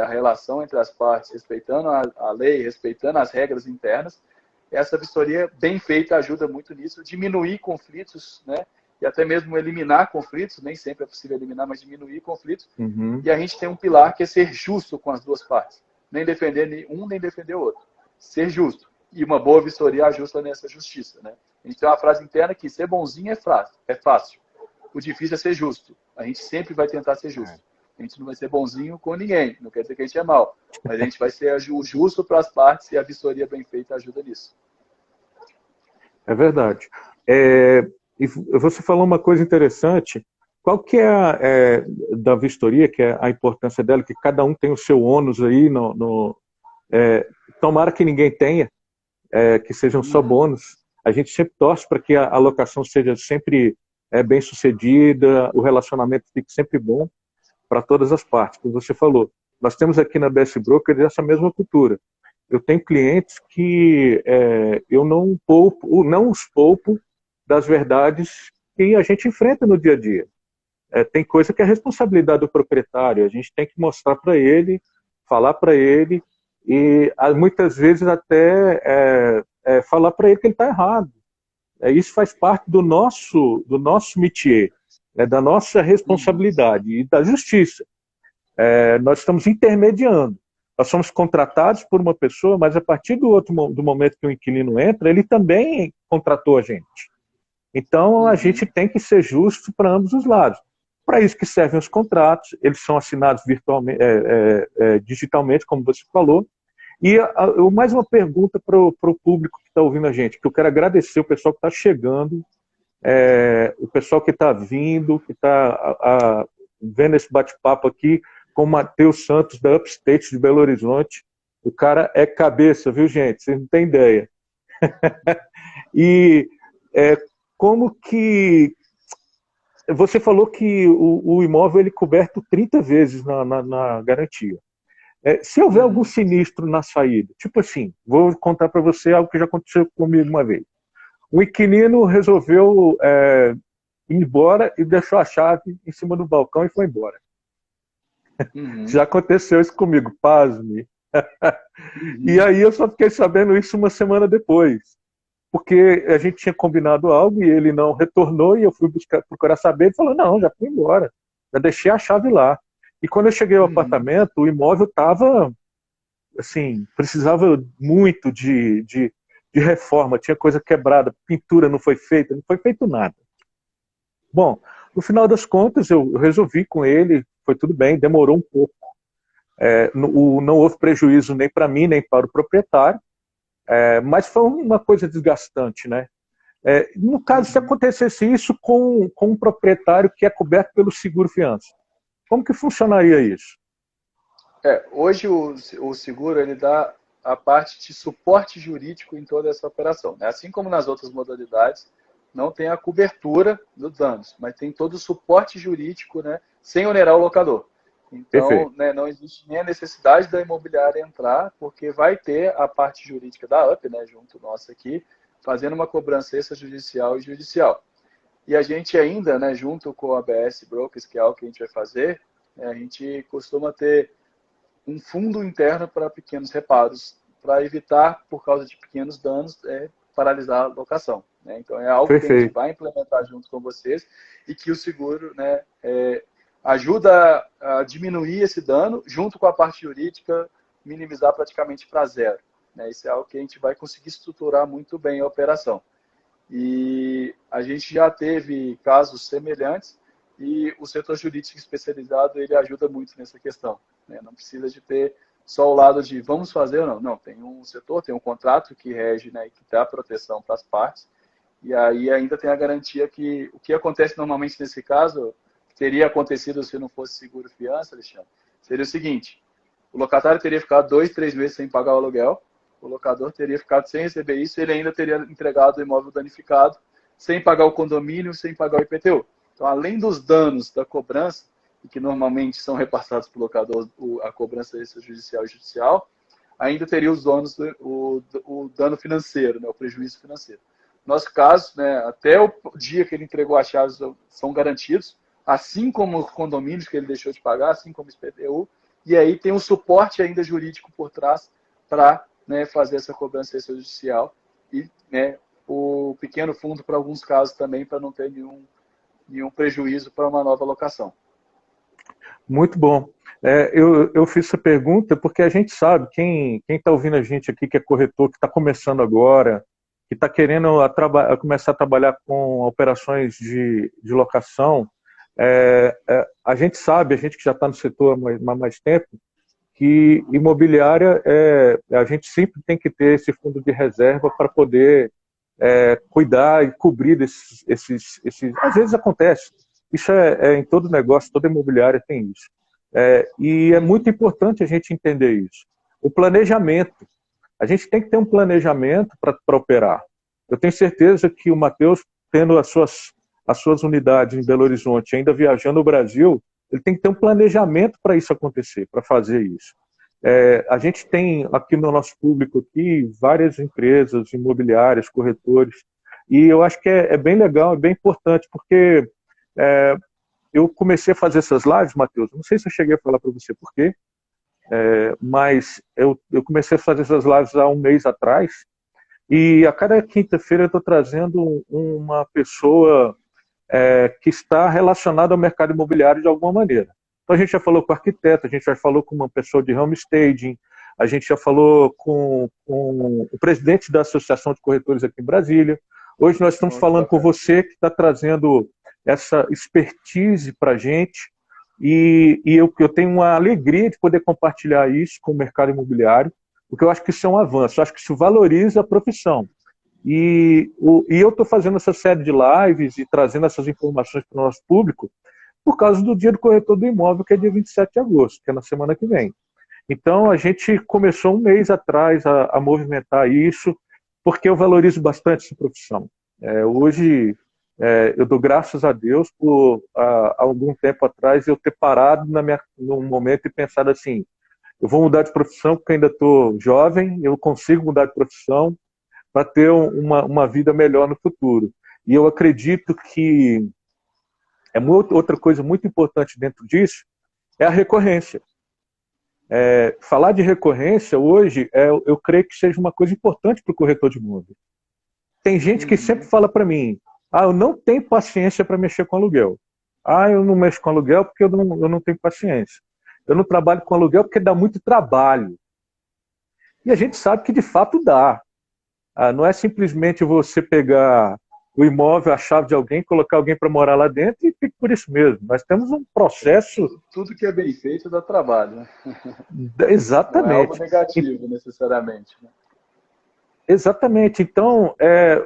a relação entre as partes, respeitando a lei, respeitando as regras internas. Essa vistoria bem feita ajuda muito nisso, diminuir conflitos, né, e até mesmo eliminar conflitos, nem sempre é possível eliminar, mas diminuir conflitos. Uhum. E a gente tem um pilar que é ser justo com as duas partes. Nem defender um, nem defender o outro. Ser justo. E uma boa vistoria ajusta nessa justiça, né? A gente tem uma frase interna que ser bonzinho é fácil. O difícil é ser justo. A gente sempre vai tentar ser justo. A gente não vai ser bonzinho com ninguém. Não quer dizer que a gente é mal. Mas a gente vai ser justo para as partes e a vistoria bem feita ajuda nisso. É verdade. E você falou uma coisa interessante. Qual que é, da vistoria, que é a importância dela, que cada um tem o seu ônus aí, tomara que ninguém tenha, que sejam só bônus. A gente sempre torce para que a alocação seja sempre bem sucedida, o relacionamento fique sempre bom para todas as partes, como você falou. Nós temos aqui na BS Broker essa mesma cultura. Eu tenho clientes que eu não os poupo das verdades que a gente enfrenta no dia a dia. Tem coisa que é responsabilidade do proprietário, a gente tem que mostrar para ele, falar para ele, e muitas vezes até falar para ele que ele está errado. Isso faz parte do nosso métier, da nossa responsabilidade e da justiça. Nós estamos intermediando. Nós somos contratados por uma pessoa, mas a partir do momento que o inquilino entra, ele também contratou a gente. Então, a gente tem que ser justo para ambos os lados. Para isso que servem os contratos, eles são assinados virtualmente, digitalmente, como você falou. E mais uma pergunta para o público que está ouvindo a gente, que eu quero agradecer o pessoal que está chegando, o pessoal que está vindo, que está vendo esse bate-papo aqui, com o Matheus Santos, da Upstate de Belo Horizonte. O cara é cabeça, viu, gente? Vocês não têm ideia. E como que... Você falou que o imóvel ele é coberto 30 vezes na garantia. Se houver algum sinistro na saída, tipo assim, vou contar para você algo que já aconteceu comigo uma vez. O inquilino resolveu ir embora e deixou a chave em cima do balcão e foi embora. Já aconteceu isso comigo, pasme. E aí eu só fiquei sabendo isso uma semana depois. Porque a gente tinha combinado algo e ele não retornou e eu fui procurar saber. Ele falou, não, já fui embora. Já deixei a chave lá. E quando eu cheguei ao apartamento, o imóvel estava, assim, precisava muito de reforma. Tinha coisa quebrada, pintura não foi feita, não foi feito nada. Bom, no final das contas, eu resolvi com ele, foi tudo bem, demorou um pouco. Não houve prejuízo nem para mim, nem para o proprietário. Mas foi uma coisa desgastante, né? No caso, se acontecesse isso com um proprietário que é coberto pelo seguro-fiança, como que funcionaria isso? Hoje o seguro ele dá a parte de suporte jurídico em toda essa operação, né? Assim como nas outras modalidades, não tem a cobertura dos danos, mas tem todo o suporte jurídico, né, sem onerar o locador. Então, Perfeito. né, não existe nem a necessidade da imobiliária entrar, porque vai ter a parte jurídica da UP, né, junto nossa aqui, fazendo uma cobrança extrajudicial e judicial. E a gente ainda, né, junto com a ABS Brokers, que é algo que a gente vai fazer, a gente costuma ter um fundo interno para pequenos reparos, para evitar, por causa de pequenos danos, paralisar a locação. Né? Então, é algo que a gente Perfeito. vai implementar junto com vocês e que o seguro, né, ajuda a diminuir esse dano, junto com a parte jurídica, minimizar praticamente para zero. Né? Isso é algo que a gente vai conseguir estruturar muito bem a operação. E a gente já teve casos semelhantes e o setor jurídico especializado ele ajuda muito nessa questão. Né? Não precisa de ter só o lado de vamos fazer ou não. Não, tem um setor, tem um contrato que rege, né, que dá proteção para as partes. E aí ainda tem a garantia que o que acontece normalmente nesse caso teria acontecido se não fosse seguro fiança, Alexandre, seria o seguinte: o locatário teria ficado 2, 3 meses sem pagar o aluguel, o locador teria ficado sem receber isso, ele ainda teria entregado o imóvel danificado, sem pagar o condomínio, sem pagar o IPTU. Então, além dos danos da cobrança, que normalmente são repassados para o locador, a cobrança extrajudicial e judicial, ainda teria os donos, o dano financeiro, né, o prejuízo financeiro. No nosso caso, né, até o dia que ele entregou as chaves são garantidos, assim como os condomínios que ele deixou de pagar, assim como o IPTU, e aí tem um suporte ainda jurídico por trás para, né, fazer essa cobrança extrajudicial e, né, o pequeno fundo para alguns casos também, para não ter nenhum prejuízo para uma nova locação. Muito bom. Eu fiz essa pergunta porque a gente sabe, quem está ouvindo a gente aqui, que é corretor, que está começando agora, que está querendo começar a trabalhar com operações de locação, a gente sabe, a gente que já está no setor há mais tempo, que imobiliária, a gente sempre tem que ter esse fundo de reserva para poder cuidar e cobrir esses. Às vezes acontece. Isso em todo negócio, toda imobiliária tem isso. E é muito importante a gente entender isso. O planejamento. A gente tem que ter um planejamento para operar. Eu tenho certeza que o Matheus, tendo as suas unidades em Belo Horizonte, ainda viajando o Brasil, ele tem que ter um planejamento para isso acontecer, para fazer isso. A gente tem aqui no nosso público aqui várias empresas imobiliárias, corretores, e eu acho que é bem legal, é bem importante, porque eu comecei a fazer essas lives, Matheus, não sei se eu cheguei a falar para você por quê, mas eu comecei a fazer essas lives há um mês atrás, e a cada quinta-feira eu estou trazendo uma pessoa que está relacionada ao mercado imobiliário de alguma maneira. Então a gente já falou com arquiteto, a gente já falou com uma pessoa de home staging, a gente já falou com o presidente da Associação de Corretores aqui em Brasília. Hoje nós estamos falando com você que está trazendo essa expertise para a gente, e eu tenho uma alegria de poder compartilhar isso com o mercado imobiliário, porque eu acho que isso é um avanço, eu acho que isso valoriza a profissão. E eu estou fazendo essa série de lives e trazendo essas informações para o nosso público por causa do Dia do Corretor do Imóvel, que é dia 27 de agosto, que é na semana que vem. Então, a gente começou um mês atrás a movimentar isso, porque eu valorizo bastante essa profissão. Hoje, eu dou graças a Deus por, há algum tempo atrás, eu ter parado num momento e pensado assim, eu vou mudar de profissão porque ainda estou jovem, eu consigo mudar de profissão para ter uma vida melhor no futuro. E eu acredito que outra coisa muito importante dentro disso é a recorrência. Falar de recorrência hoje, eu creio que seja uma coisa importante para o corretor de imóvel. Tem gente que sempre fala para mim, eu não tenho paciência para mexer com aluguel. Eu não mexo com aluguel porque eu não tenho paciência. Eu não trabalho com aluguel porque dá muito trabalho. E a gente sabe que de fato dá. Não é simplesmente você pegar o imóvel, a chave de alguém, colocar alguém para morar lá dentro e fica por isso mesmo. Nós temos um processo... Tudo que é bem feito dá trabalho, né? Exatamente. Não é algo negativo, necessariamente. Né? Exatamente. Então,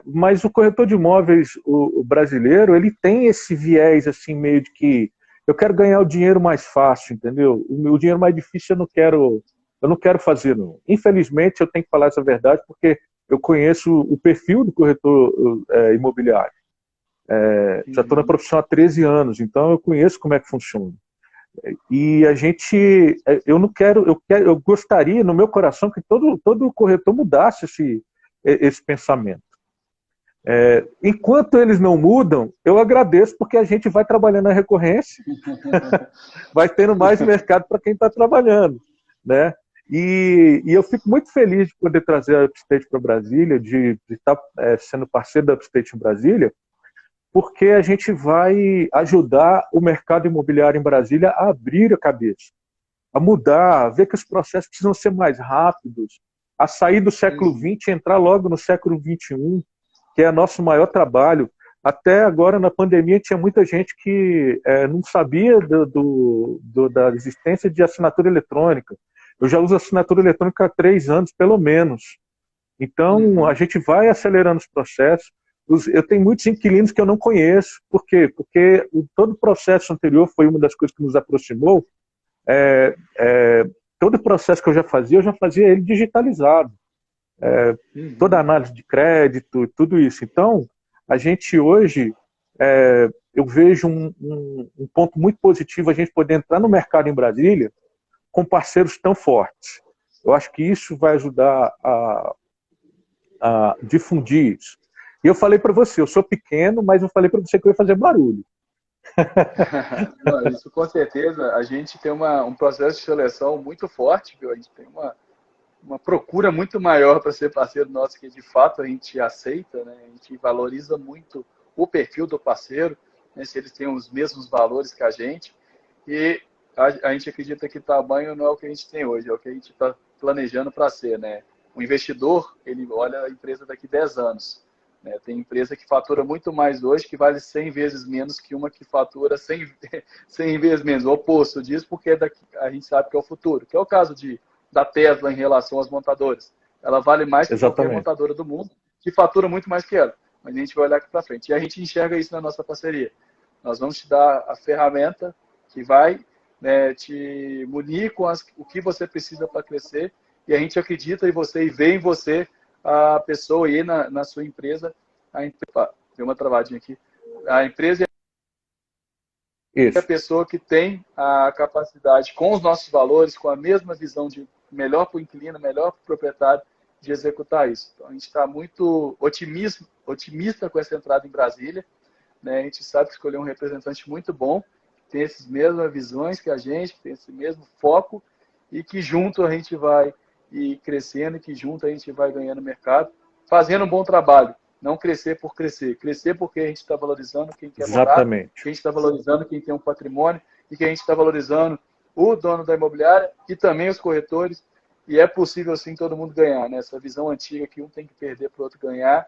mas o corretor de imóveis, o brasileiro, ele tem esse viés assim meio de que eu quero ganhar o dinheiro mais fácil, entendeu? O dinheiro mais difícil eu não quero fazer, não. Infelizmente, eu tenho que falar essa verdade porque eu conheço o perfil do corretor imobiliário. Já estou na Uhum. profissão há 13 anos, então eu conheço como é que funciona. E a gente, eu não quero, eu gostaria no meu coração que todo corretor mudasse esse pensamento. Enquanto eles não mudam, eu agradeço porque a gente vai trabalhando na recorrência, vai tendo mais mercado para quem está trabalhando, né? E eu fico muito feliz de poder trazer a Upstate para Brasília, de estar sendo parceiro da Upstate em Brasília, porque a gente vai ajudar o mercado imobiliário em Brasília a abrir a cabeça, a mudar, a ver que os processos precisam ser mais rápidos, a sair do século Uhum. XX e entrar logo no século XXI, que é nosso maior trabalho. Até agora, na pandemia, tinha muita gente que não sabia da existência de assinatura eletrônica. Eu já uso assinatura eletrônica há 3 anos, pelo menos. Então, a Uhum. gente vai acelerando os processos. Eu tenho muitos inquilinos que eu não conheço. Por quê? Porque todo o processo anterior foi uma das coisas que nos aproximou. É, é, Todo o processo que eu já fazia ele digitalizado. Toda a Uhum. análise de crédito, tudo isso. Então, a gente hoje, eu vejo um ponto muito positivo a gente poder entrar no mercado em Brasília com parceiros tão fortes. Eu acho que isso vai ajudar a difundir isso. E eu falei para você, eu sou pequeno, mas eu falei para você que eu ia fazer barulho. Não, isso com certeza. A gente tem um processo de seleção muito forte, viu? A gente tem uma procura muito maior para ser parceiro nosso, que de fato a gente aceita, né? A gente valoriza muito o perfil do parceiro, né? Se eles têm os mesmos valores que a gente. E a gente acredita que tamanho não é o que a gente tem hoje, é o que a gente está planejando para ser, né? O investidor, ele olha a empresa daqui 10 anos. Né? Tem empresa que fatura muito mais hoje, que vale 100 vezes menos que uma que fatura 100 vezes menos. O oposto disso, porque a gente sabe que é o futuro. Que é o caso da Tesla em relação às montadoras. Ela vale mais que qualquer Exatamente. montadora do mundo, que fatura muito mais que ela. Mas a gente vai olhar aqui para frente. E a gente enxerga isso na nossa parceria. Nós vamos te dar a ferramenta que vai, né, te munir com o que você precisa para crescer. E a gente acredita em você e vê em você a pessoa e na sua empresa. Deu uma travadinha aqui. A empresa é a Isso. pessoa que tem a capacidade, com os nossos valores, com a mesma visão de melhor para o inquilino, melhor para o proprietário, de executar isso. Então, a gente está muito otimista com essa entrada em Brasília. Né? A gente sabe que escolheu um representante muito bom, que tem essas mesmas visões que a gente, que tem esse mesmo foco, e que junto a gente vai ir crescendo, e que junto a gente vai ganhando mercado, fazendo um bom trabalho. Não crescer por crescer. Crescer porque a gente está valorizando quem quer morar, que Exatamente. a gente está valorizando quem tem um patrimônio e que a gente está valorizando o dono da imobiliária e também os corretores. E é possível, sim, todo mundo ganhar. Né? Essa visão antiga que um tem que perder para o outro ganhar,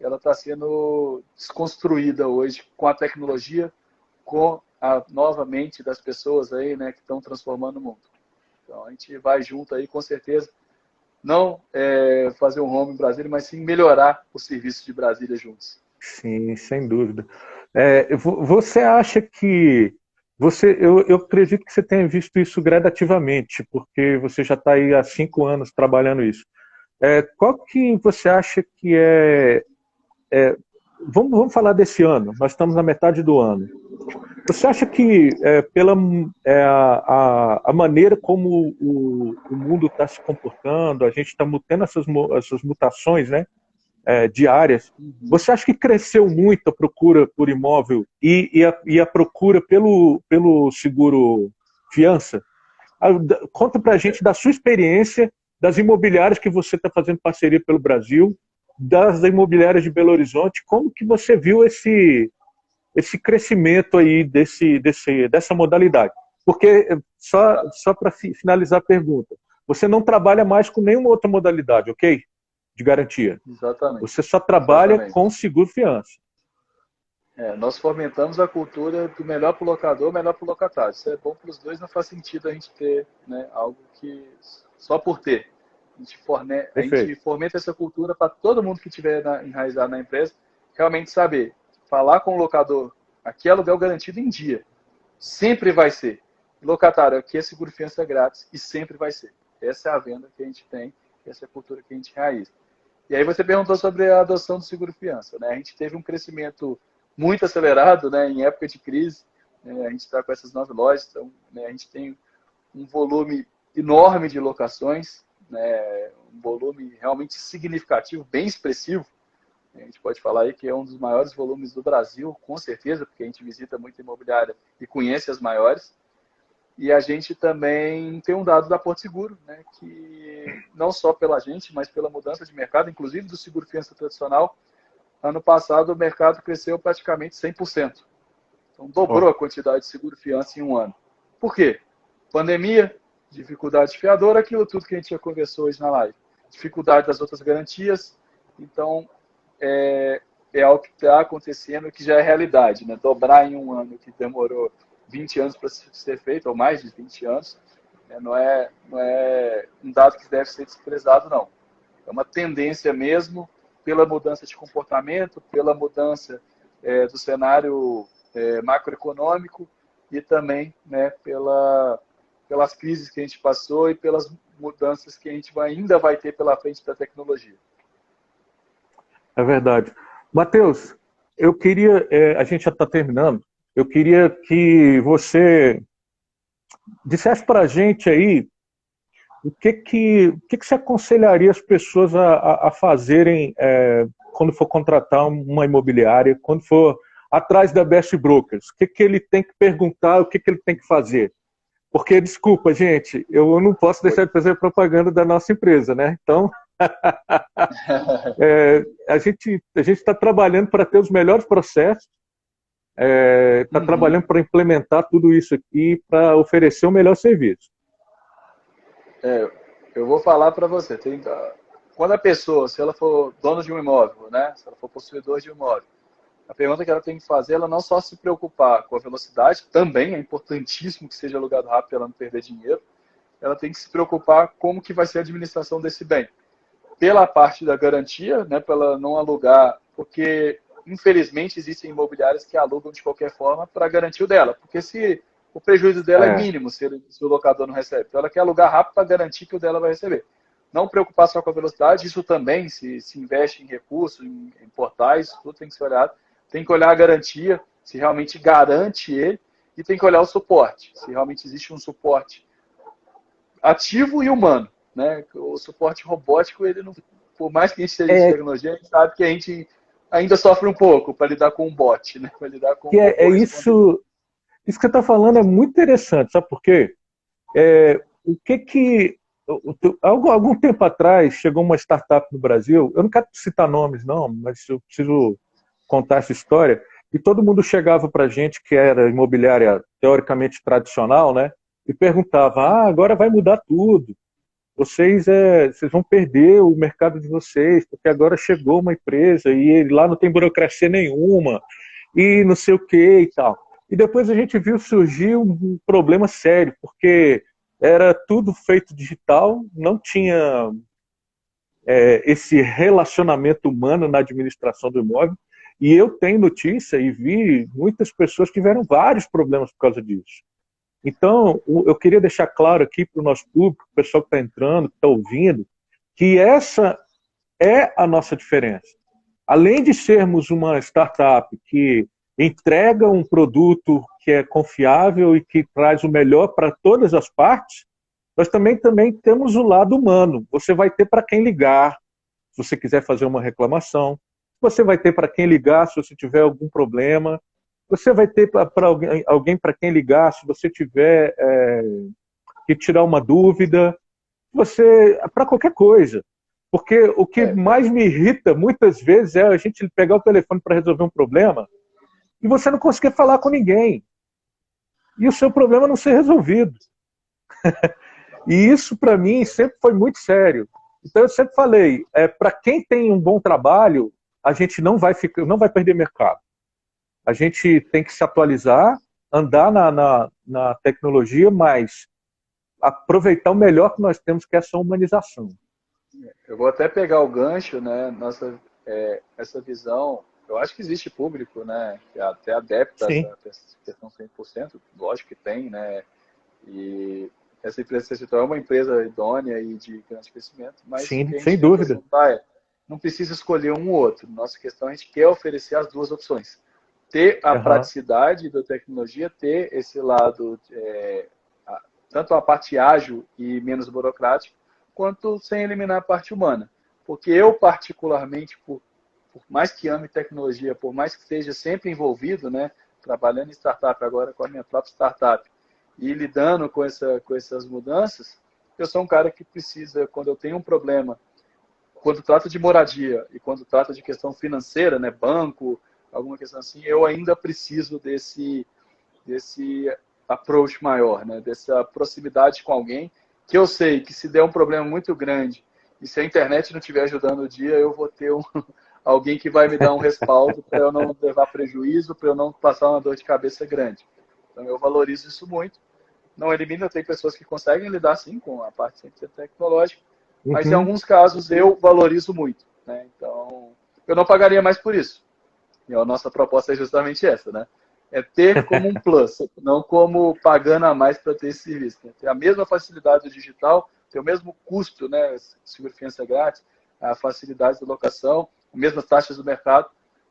ela está sendo desconstruída hoje com a tecnologia, com a nova mente das pessoas aí, né, que estão transformando o mundo. Então a gente vai junto aí, com certeza, não fazer um home em Brasília, mas sim melhorar o serviço de Brasília juntos. Sim, sem dúvida. Você acha que eu acredito que você tenha visto isso gradativamente, porque você já está aí há 5 anos trabalhando isso. Qual que você acha que vamos falar desse ano, nós estamos na metade do ano. Você acha que pela a maneira como o mundo está se comportando, a gente está tendo essas mutações, né, diárias, Uhum. você acha que cresceu muito a procura por imóvel e a procura pelo seguro fiança? Conta para a gente da sua experiência, das imobiliárias que você está fazendo parceria pelo Brasil, das imobiliárias de Belo Horizonte, como que você viu esse crescimento aí dessa modalidade? Porque, só para finalizar a pergunta, você não trabalha mais com nenhuma outra modalidade, ok? De garantia. Exatamente. Você só trabalha Exatamente. com seguro fiança. Nós fomentamos a cultura do melhor para o locador, melhor para o locatário. Isso é bom para os dois, não faz sentido a gente ter, né, algo que só por ter. A gente fomenta essa cultura para todo mundo que estiver enraizado na empresa realmente saber falar com o locador. Aqui é aluguel garantido em dia. Sempre vai ser. Locatário, aqui é seguro-fiança grátis e sempre vai ser. Essa é a venda que a gente tem, essa é a cultura que a gente raiz. E aí você perguntou sobre a adoção do seguro-fiança, né? A gente teve um crescimento muito acelerado, né, em época de crise. Né? A gente está com essas 9 lojas, então, né, a gente tem um volume enorme de locações, né, um volume realmente significativo, bem expressivo. A gente pode falar aí que é um dos maiores volumes do Brasil, com certeza, porque a gente visita muita imobiliária e conhece as maiores. E a gente também tem um dado da Porto Seguro, né, que não só pela gente, mas pela mudança de mercado, inclusive do seguro-fiança tradicional, ano passado o mercado cresceu praticamente 100%. Então dobrou a quantidade de seguro-fiança em um ano. Por quê? Pandemia, dificuldade de fiador, aquilo tudo que a gente já conversou hoje na live. Dificuldade das outras garantias. Então, é algo que está acontecendo, que já é realidade. Né? Dobrar em um ano, que demorou 20 anos para ser feito, ou mais de 20 anos, né? Não é um dado que deve ser desprezado, não. É uma tendência mesmo, pela mudança de comportamento, pela mudança do cenário macroeconômico e também, né, pelas crises que a gente passou e pelas mudanças que a gente ainda vai ter pela frente da tecnologia. É verdade. Matheus, eu queria, a gente já está terminando, eu queria que você dissesse para a gente aí o que você aconselharia as pessoas a fazerem quando for contratar uma imobiliária, quando for atrás da Best Brokers. O que ele tem que perguntar, o que ele tem que fazer? Porque, desculpa, gente, eu não posso deixar de fazer propaganda da nossa empresa, né? Então, a gente está trabalhando para ter os melhores processos, está trabalhando para implementar tudo isso aqui, para oferecer o melhor serviço. Eu vou falar para você. Quando a pessoa, se ela for dono de um imóvel, né? Se ela for possuidor de um imóvel, a pergunta que ela tem que fazer, ela não só se preocupar com a velocidade, também é importantíssimo que seja alugado rápido para ela não perder dinheiro, ela tem que se preocupar como que vai ser a administração desse bem. Pela parte da garantia, né, para ela não alugar, porque infelizmente existem imobiliárias que alugam de qualquer forma para garantir o dela, porque se o prejuízo dela é mínimo se o locador não recebe. Então ela quer alugar rápido para garantir que o dela vai receber. Não preocupar só com a velocidade, isso também se investe em recursos, em portais, tudo tem que ser olhado. Tem que olhar a garantia, se realmente garante ele, e tem que olhar o suporte, se realmente existe um suporte ativo e humano. Né? O suporte robótico, ele não, por mais que a gente seja de tecnologia, a gente sabe que a gente ainda sofre um pouco para lidar com um bot, né? Para lidar com isso que você está falando é muito interessante, sabe por quê? Algum tempo atrás chegou uma startup no Brasil, eu não quero citar nomes não, mas eu preciso contar essa história, e todo mundo chegava para a gente que era imobiliária teoricamente tradicional, né? E perguntava, agora vai mudar tudo. Vocês vão perder o mercado de vocês, porque agora chegou uma empresa e lá não tem burocracia nenhuma, e não sei o que e tal. E depois a gente viu surgir um problema sério, porque era tudo feito digital, não tinha esse relacionamento humano na administração do imóvel, e eu tenho notícia e vi muitas pessoas que tiveram vários problemas por causa disso. Então, eu queria deixar claro aqui para o nosso público, o pessoal que está entrando, que está ouvindo, que essa é a nossa diferença. Além de sermos uma startup que entrega um produto que é confiável e que traz o melhor para todas as partes, nós também temos o lado humano. Você vai ter para quem ligar, se você quiser fazer uma reclamação. Você vai ter para quem ligar se você tiver algum problema. Você vai ter para alguém para quem ligar se você tiver que tirar uma dúvida. Para qualquer coisa. Porque o que mais me irrita muitas vezes é a gente pegar o telefone para resolver um problema e você não conseguir falar com ninguém. E o seu problema não ser resolvido. E isso, para mim, sempre foi muito sério. Então, eu sempre falei, para quem tem um bom trabalho, a gente não vai perder mercado. A gente tem que se atualizar, andar na tecnologia, mas aproveitar o melhor que nós temos, que é essa humanização. eu vou até pegar o gancho, né? Essa visão, eu acho que existe público, né? Que até adepta a Sim, essa questão 100%, lógico que tem, né? E essa empresa que você citou é uma empresa idônea e de grande crescimento, mas o sim, que a sem gente tem que dúvida. ressaltar é, não precisa escolher um ou outro. Nossa questão é a gente quer oferecer as duas opções. Ter a Aham. praticidade da tecnologia, ter esse lado, tanto a parte ágil e menos burocrática, quanto sem eliminar a parte humana. Porque eu, particularmente, por mais que ame tecnologia, por mais que esteja sempre envolvido, né, trabalhando em startup agora com a minha própria startup e lidando com essas mudanças, eu sou um cara que precisa, quando eu tenho um problema, quando trata de moradia e quando trata de questão financeira, né, banco, alguma questão assim, eu ainda preciso desse approach maior, né, dessa proximidade com alguém, que eu sei que se der um problema muito grande e se a internet não estiver ajudando o dia, eu vou ter alguém que vai me dar um respaldo para eu não levar prejuízo, para eu não passar uma dor de cabeça grande. Então eu valorizo isso muito. Não elimina, tem pessoas que conseguem lidar sim com a parte 100% tecnológica, mas em Uhum. alguns casos eu valorizo muito. Né? Então eu não pagaria mais por isso. E a nossa proposta é justamente essa, né? É ter como um plus, não como pagando a mais para ter esse serviço. Né? Ter a mesma facilidade do digital, ter o mesmo custo, né? Seguro-fiança grátis, a facilidade da locação, as mesmas taxas do mercado,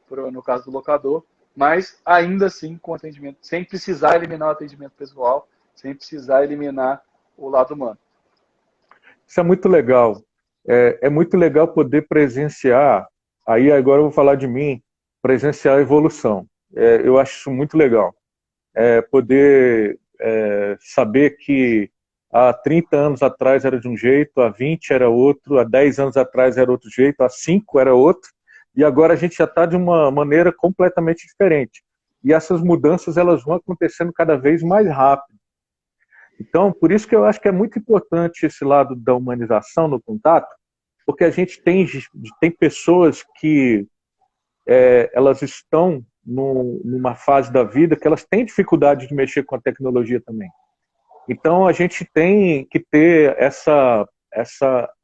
no caso do locador, mas ainda assim com atendimento, sem precisar eliminar o atendimento pessoal, sem precisar eliminar o lado humano. Isso é muito legal. É muito legal poder presenciar, aí agora eu vou falar de mim, presenciar a evolução. Eu acho isso muito legal. Poder saber que há 30 anos atrás era de um jeito, há 20 era outro, há 10 anos atrás era outro jeito, há 5 era outro, e agora a gente já está de uma maneira completamente diferente. E essas mudanças elas vão acontecendo cada vez mais rápido. Então, por isso que eu acho que é muito importante esse lado da humanização no contato, porque a gente tem pessoas que elas estão numa fase da vida que elas têm dificuldade de mexer com a tecnologia também. Então, a gente tem que ter essa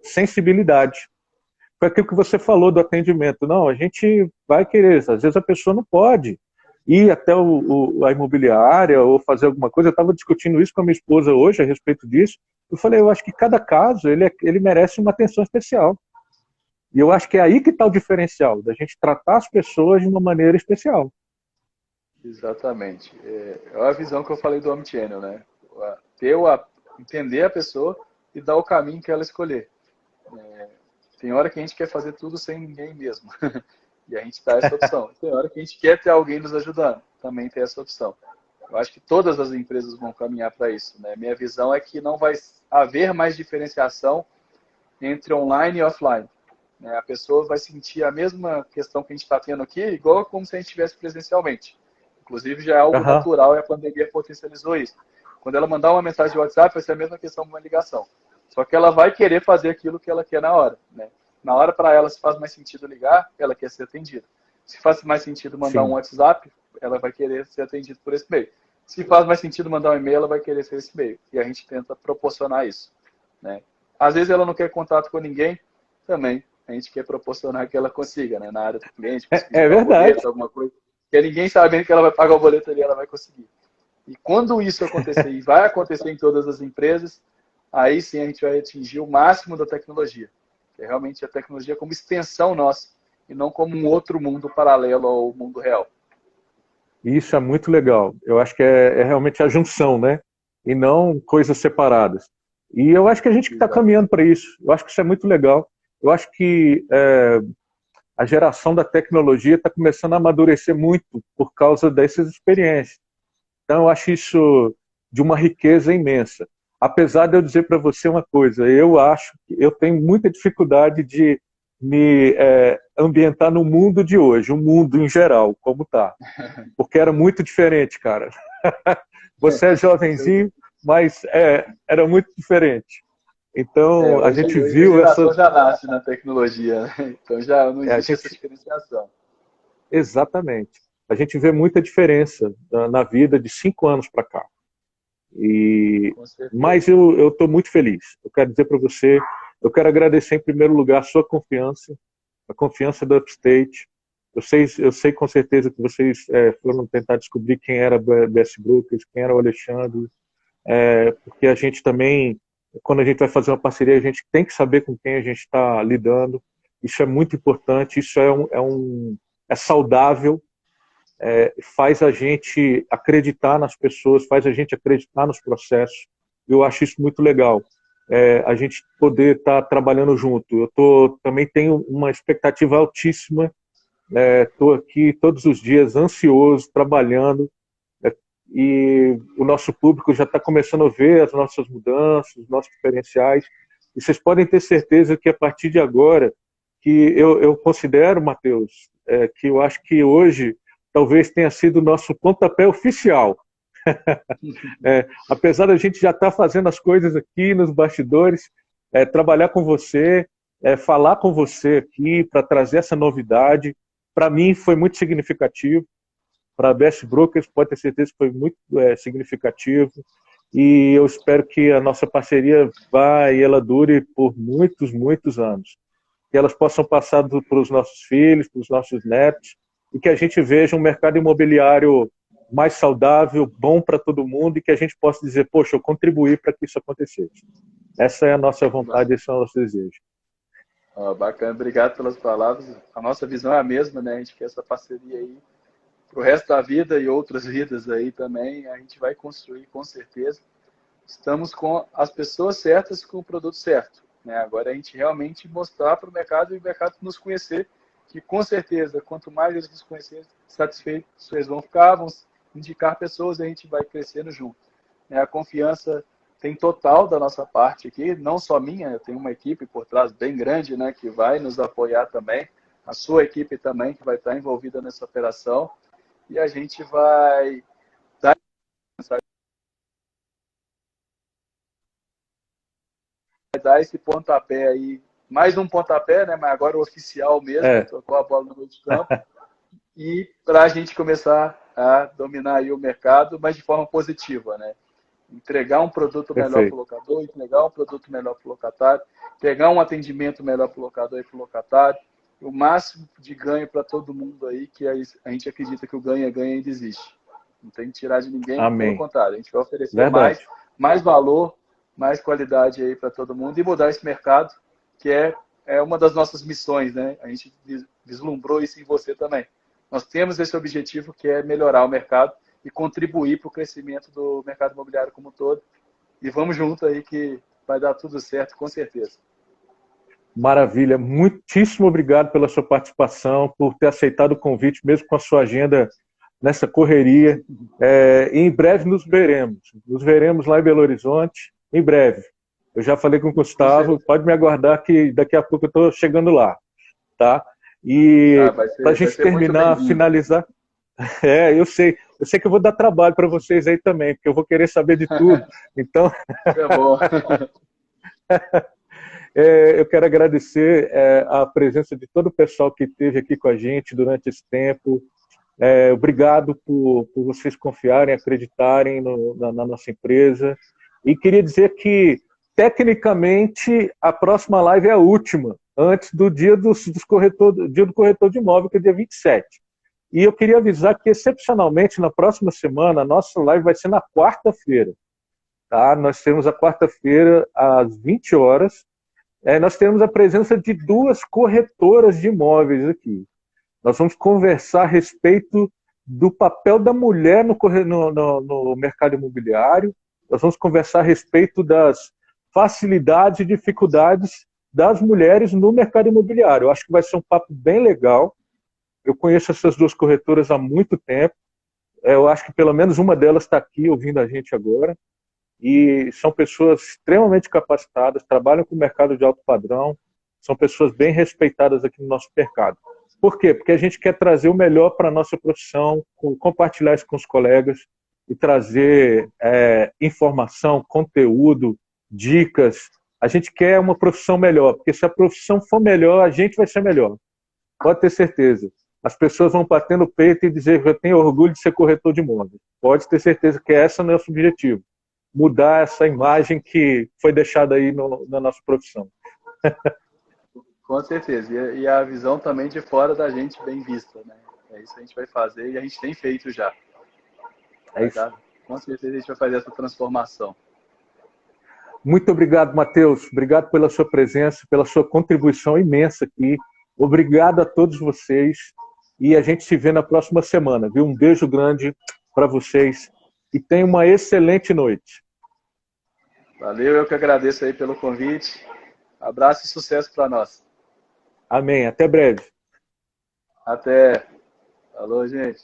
sensibilidade. Foi aquilo que você falou do atendimento. Não, a gente vai querer, às vezes a pessoa não pode ir até a imobiliária ou fazer alguma coisa. Eu estava discutindo isso com a minha esposa hoje a respeito disso. Eu falei, eu acho que cada caso ele merece uma atenção especial. E eu acho que é aí que está o diferencial, da gente tratar as pessoas de uma maneira especial. Exatamente. É a visão que eu falei do Omnichannel, né? Entender a pessoa e dar o caminho que ela escolher. Tem hora que a gente quer fazer tudo sem ninguém mesmo. E a gente dá essa opção. Tem hora que a gente quer ter alguém nos ajudando. Também tem essa opção. Eu acho que todas as empresas vão caminhar para isso. Né? Minha visão é que não vai haver mais diferenciação entre online e offline. Né? A pessoa vai sentir a mesma questão que a gente está tendo aqui, igual como se a gente estivesse presencialmente. Inclusive, já é algo Aham, natural e a pandemia potencializou isso. Quando ela mandar uma mensagem de WhatsApp, vai ser a mesma questão de uma ligação. Só que ela vai querer fazer aquilo que ela quer na hora. Né? Na hora, para ela, se faz mais sentido ligar, ela quer ser atendida. Se faz mais sentido mandar um sim. WhatsApp, ela vai querer ser atendida por esse meio. Se faz mais sentido mandar um e-mail, ela vai querer ser esse meio. E a gente tenta proporcionar isso. Né? Às vezes ela não quer contato com ninguém, também a gente quer proporcionar que ela consiga, né? Na área do cliente, conseguir É pagar o verdade. boleto, alguma coisa. Que ninguém sabendo que ela vai pagar o boleto ali, ela vai conseguir. E quando isso acontecer, e vai acontecer em todas as empresas, aí sim a gente vai atingir o máximo da tecnologia. Que é realmente a tecnologia como extensão nossa, e não como um outro mundo paralelo ao mundo real. E isso é muito legal. Eu acho que é realmente a junção, né? E não coisas separadas. E eu acho que a gente está Exato. caminhando para isso. Eu acho que isso é muito legal. Eu acho que a geração da tecnologia está começando a amadurecer muito por causa dessas experiências. Então, eu acho isso de uma riqueza imensa. Apesar de eu dizer para você uma coisa, eu acho que eu tenho muita dificuldade de me ambientar no mundo de hoje, o mundo em geral, como está. Porque era muito diferente, cara. Você é jovenzinho, mas era muito diferente. Então, a gente Hoje a viu essa. geração já nasce na tecnologia, né? Então já não A existe essa gente, diferenciação. exatamente. A gente vê muita diferença na vida de 5 anos para cá. Com Mas certeza. eu estou muito feliz. Eu quero dizer para você, Eu quero agradecer, em primeiro lugar, a sua confiança, a confiança da Upstate. Eu sei com certeza que vocês foram tentar descobrir quem era a BS Brokers, quem era o Alexandre, porque a gente também, quando a gente vai fazer uma parceria, a gente tem que saber com quem a gente está lidando. Isso é muito importante, isso é saudável, faz a gente acreditar nas pessoas, faz a gente acreditar nos processos. Eu acho isso muito legal. A gente poder estar trabalhando junto. Eu também tenho uma expectativa altíssima. Estou aqui todos os dias ansioso, trabalhando, e o nosso público já está começando a ver as nossas mudanças, os nossos diferenciais. E vocês podem ter certeza que a partir de agora, que eu considero, Matheus, que eu acho que hoje talvez tenha sido o nosso pontapé oficial. Apesar da gente já estar fazendo as coisas aqui nos bastidores, trabalhar com você, falar com você aqui para trazer essa novidade, para mim foi muito significativo. Para a Best Brokers, pode ter certeza que foi muito significativo. E eu espero que a nossa parceria ela dure por muitos, muitos anos. Que elas possam passar para os nossos filhos, para os nossos netos, e que a gente veja um mercado imobiliário mais saudável, bom para todo mundo, e que a gente possa dizer, poxa, eu contribuí para que isso acontecesse. Essa é a nossa vontade, esse é o nosso desejo. Bacana, obrigado pelas palavras. A nossa visão é a mesma, né? A gente quer essa parceria aí para o resto da vida e outras vidas aí também. A gente vai construir, com certeza. Estamos com as pessoas certas com o produto certo, né? Agora a gente realmente mostrar para o mercado e o mercado nos conhecer, que com certeza, quanto mais eles nos conhecerem, satisfeitos eles vão ficar, vão indicar pessoas e a gente vai crescendo junto. A confiança tem total da nossa parte aqui, não só minha, eu tenho uma equipe por trás bem grande, né, que vai nos apoiar também, a sua equipe também, que vai estar envolvida nessa operação, e a gente vai dar esse pontapé aí, mais um pontapé, né, mas agora o oficial mesmo, tocou a bola no meio de campo, e para a gente começar a dominar aí o mercado, mas de forma positiva, né? Entregar um produto melhor para o locador, entregar um produto melhor para o locatário, pegar um atendimento melhor para o locador e para o locatário, o máximo de ganho para todo mundo aí, que a gente acredita que o ganha-ganha ainda existe. Não tem que tirar de ninguém, Amém. pelo contrário, a gente vai oferecer mais valor, mais qualidade aí para todo mundo e mudar esse mercado, que é uma das nossas missões, né? A gente vislumbrou isso em você também. Nós temos esse objetivo, que é melhorar o mercado e contribuir para o crescimento do mercado imobiliário como um todo. E vamos junto aí que vai dar tudo certo, com certeza. Maravilha. Muitíssimo obrigado pela sua participação, por ter aceitado o convite, mesmo com a sua agenda nessa correria. Em breve nos veremos. Nos veremos lá em Belo Horizonte, em breve. Eu já falei com o Gustavo, pode me aguardar que daqui a pouco eu estou chegando lá. Tá? E para a gente terminar, finalizar... eu sei que eu vou dar trabalho para vocês aí também, porque eu vou querer saber de tudo. Então, é bom. Eu quero agradecer a presença de todo o pessoal que esteve aqui com a gente durante esse tempo. Obrigado por vocês confiarem, acreditarem na nossa empresa. E queria dizer que, tecnicamente, a próxima live é a última, antes do dia do corretor de imóvel, que é dia 27. E eu queria avisar que, excepcionalmente, na próxima semana, a nossa live vai ser na quarta-feira. Tá? Nós temos a quarta-feira, às 20 horas. Nós temos a presença de 2 corretoras de imóveis aqui. Nós vamos conversar a respeito do papel da mulher no mercado imobiliário. Nós vamos conversar a respeito das facilidades e dificuldades das mulheres no mercado imobiliário. Eu acho que vai ser um papo bem legal. Eu conheço essas 2 corretoras há muito tempo. Eu acho que pelo menos uma delas está aqui ouvindo a gente agora. E são pessoas extremamente capacitadas, trabalham com o mercado de alto padrão, são pessoas bem respeitadas aqui no nosso mercado. Por quê? Porque a gente quer trazer o melhor para a nossa profissão, compartilhar isso com os colegas e trazer informação, conteúdo, dicas. A gente quer uma profissão melhor, porque se a profissão for melhor, a gente vai ser melhor. Pode ter certeza. As pessoas vão bater no peito e dizer que eu tenho orgulho de ser corretor de imóveis. Pode ter certeza que esse é o nosso objetivo. Mudar essa imagem que foi deixada aí na nossa profissão. Com certeza. E a visão também de fora da gente bem vista, né? É isso que a gente vai fazer e a gente tem feito já. É Vai isso. dar, com certeza a gente vai fazer essa transformação. Muito obrigado, Matheus. Obrigado pela sua presença, pela sua contribuição imensa aqui. Obrigado a todos vocês. E a gente se vê na próxima semana, viu? Um beijo grande para vocês e tenha uma excelente noite. Valeu, eu que agradeço aí pelo convite. Abraço e sucesso para nós. Amém. Até breve. Até. Falou, gente.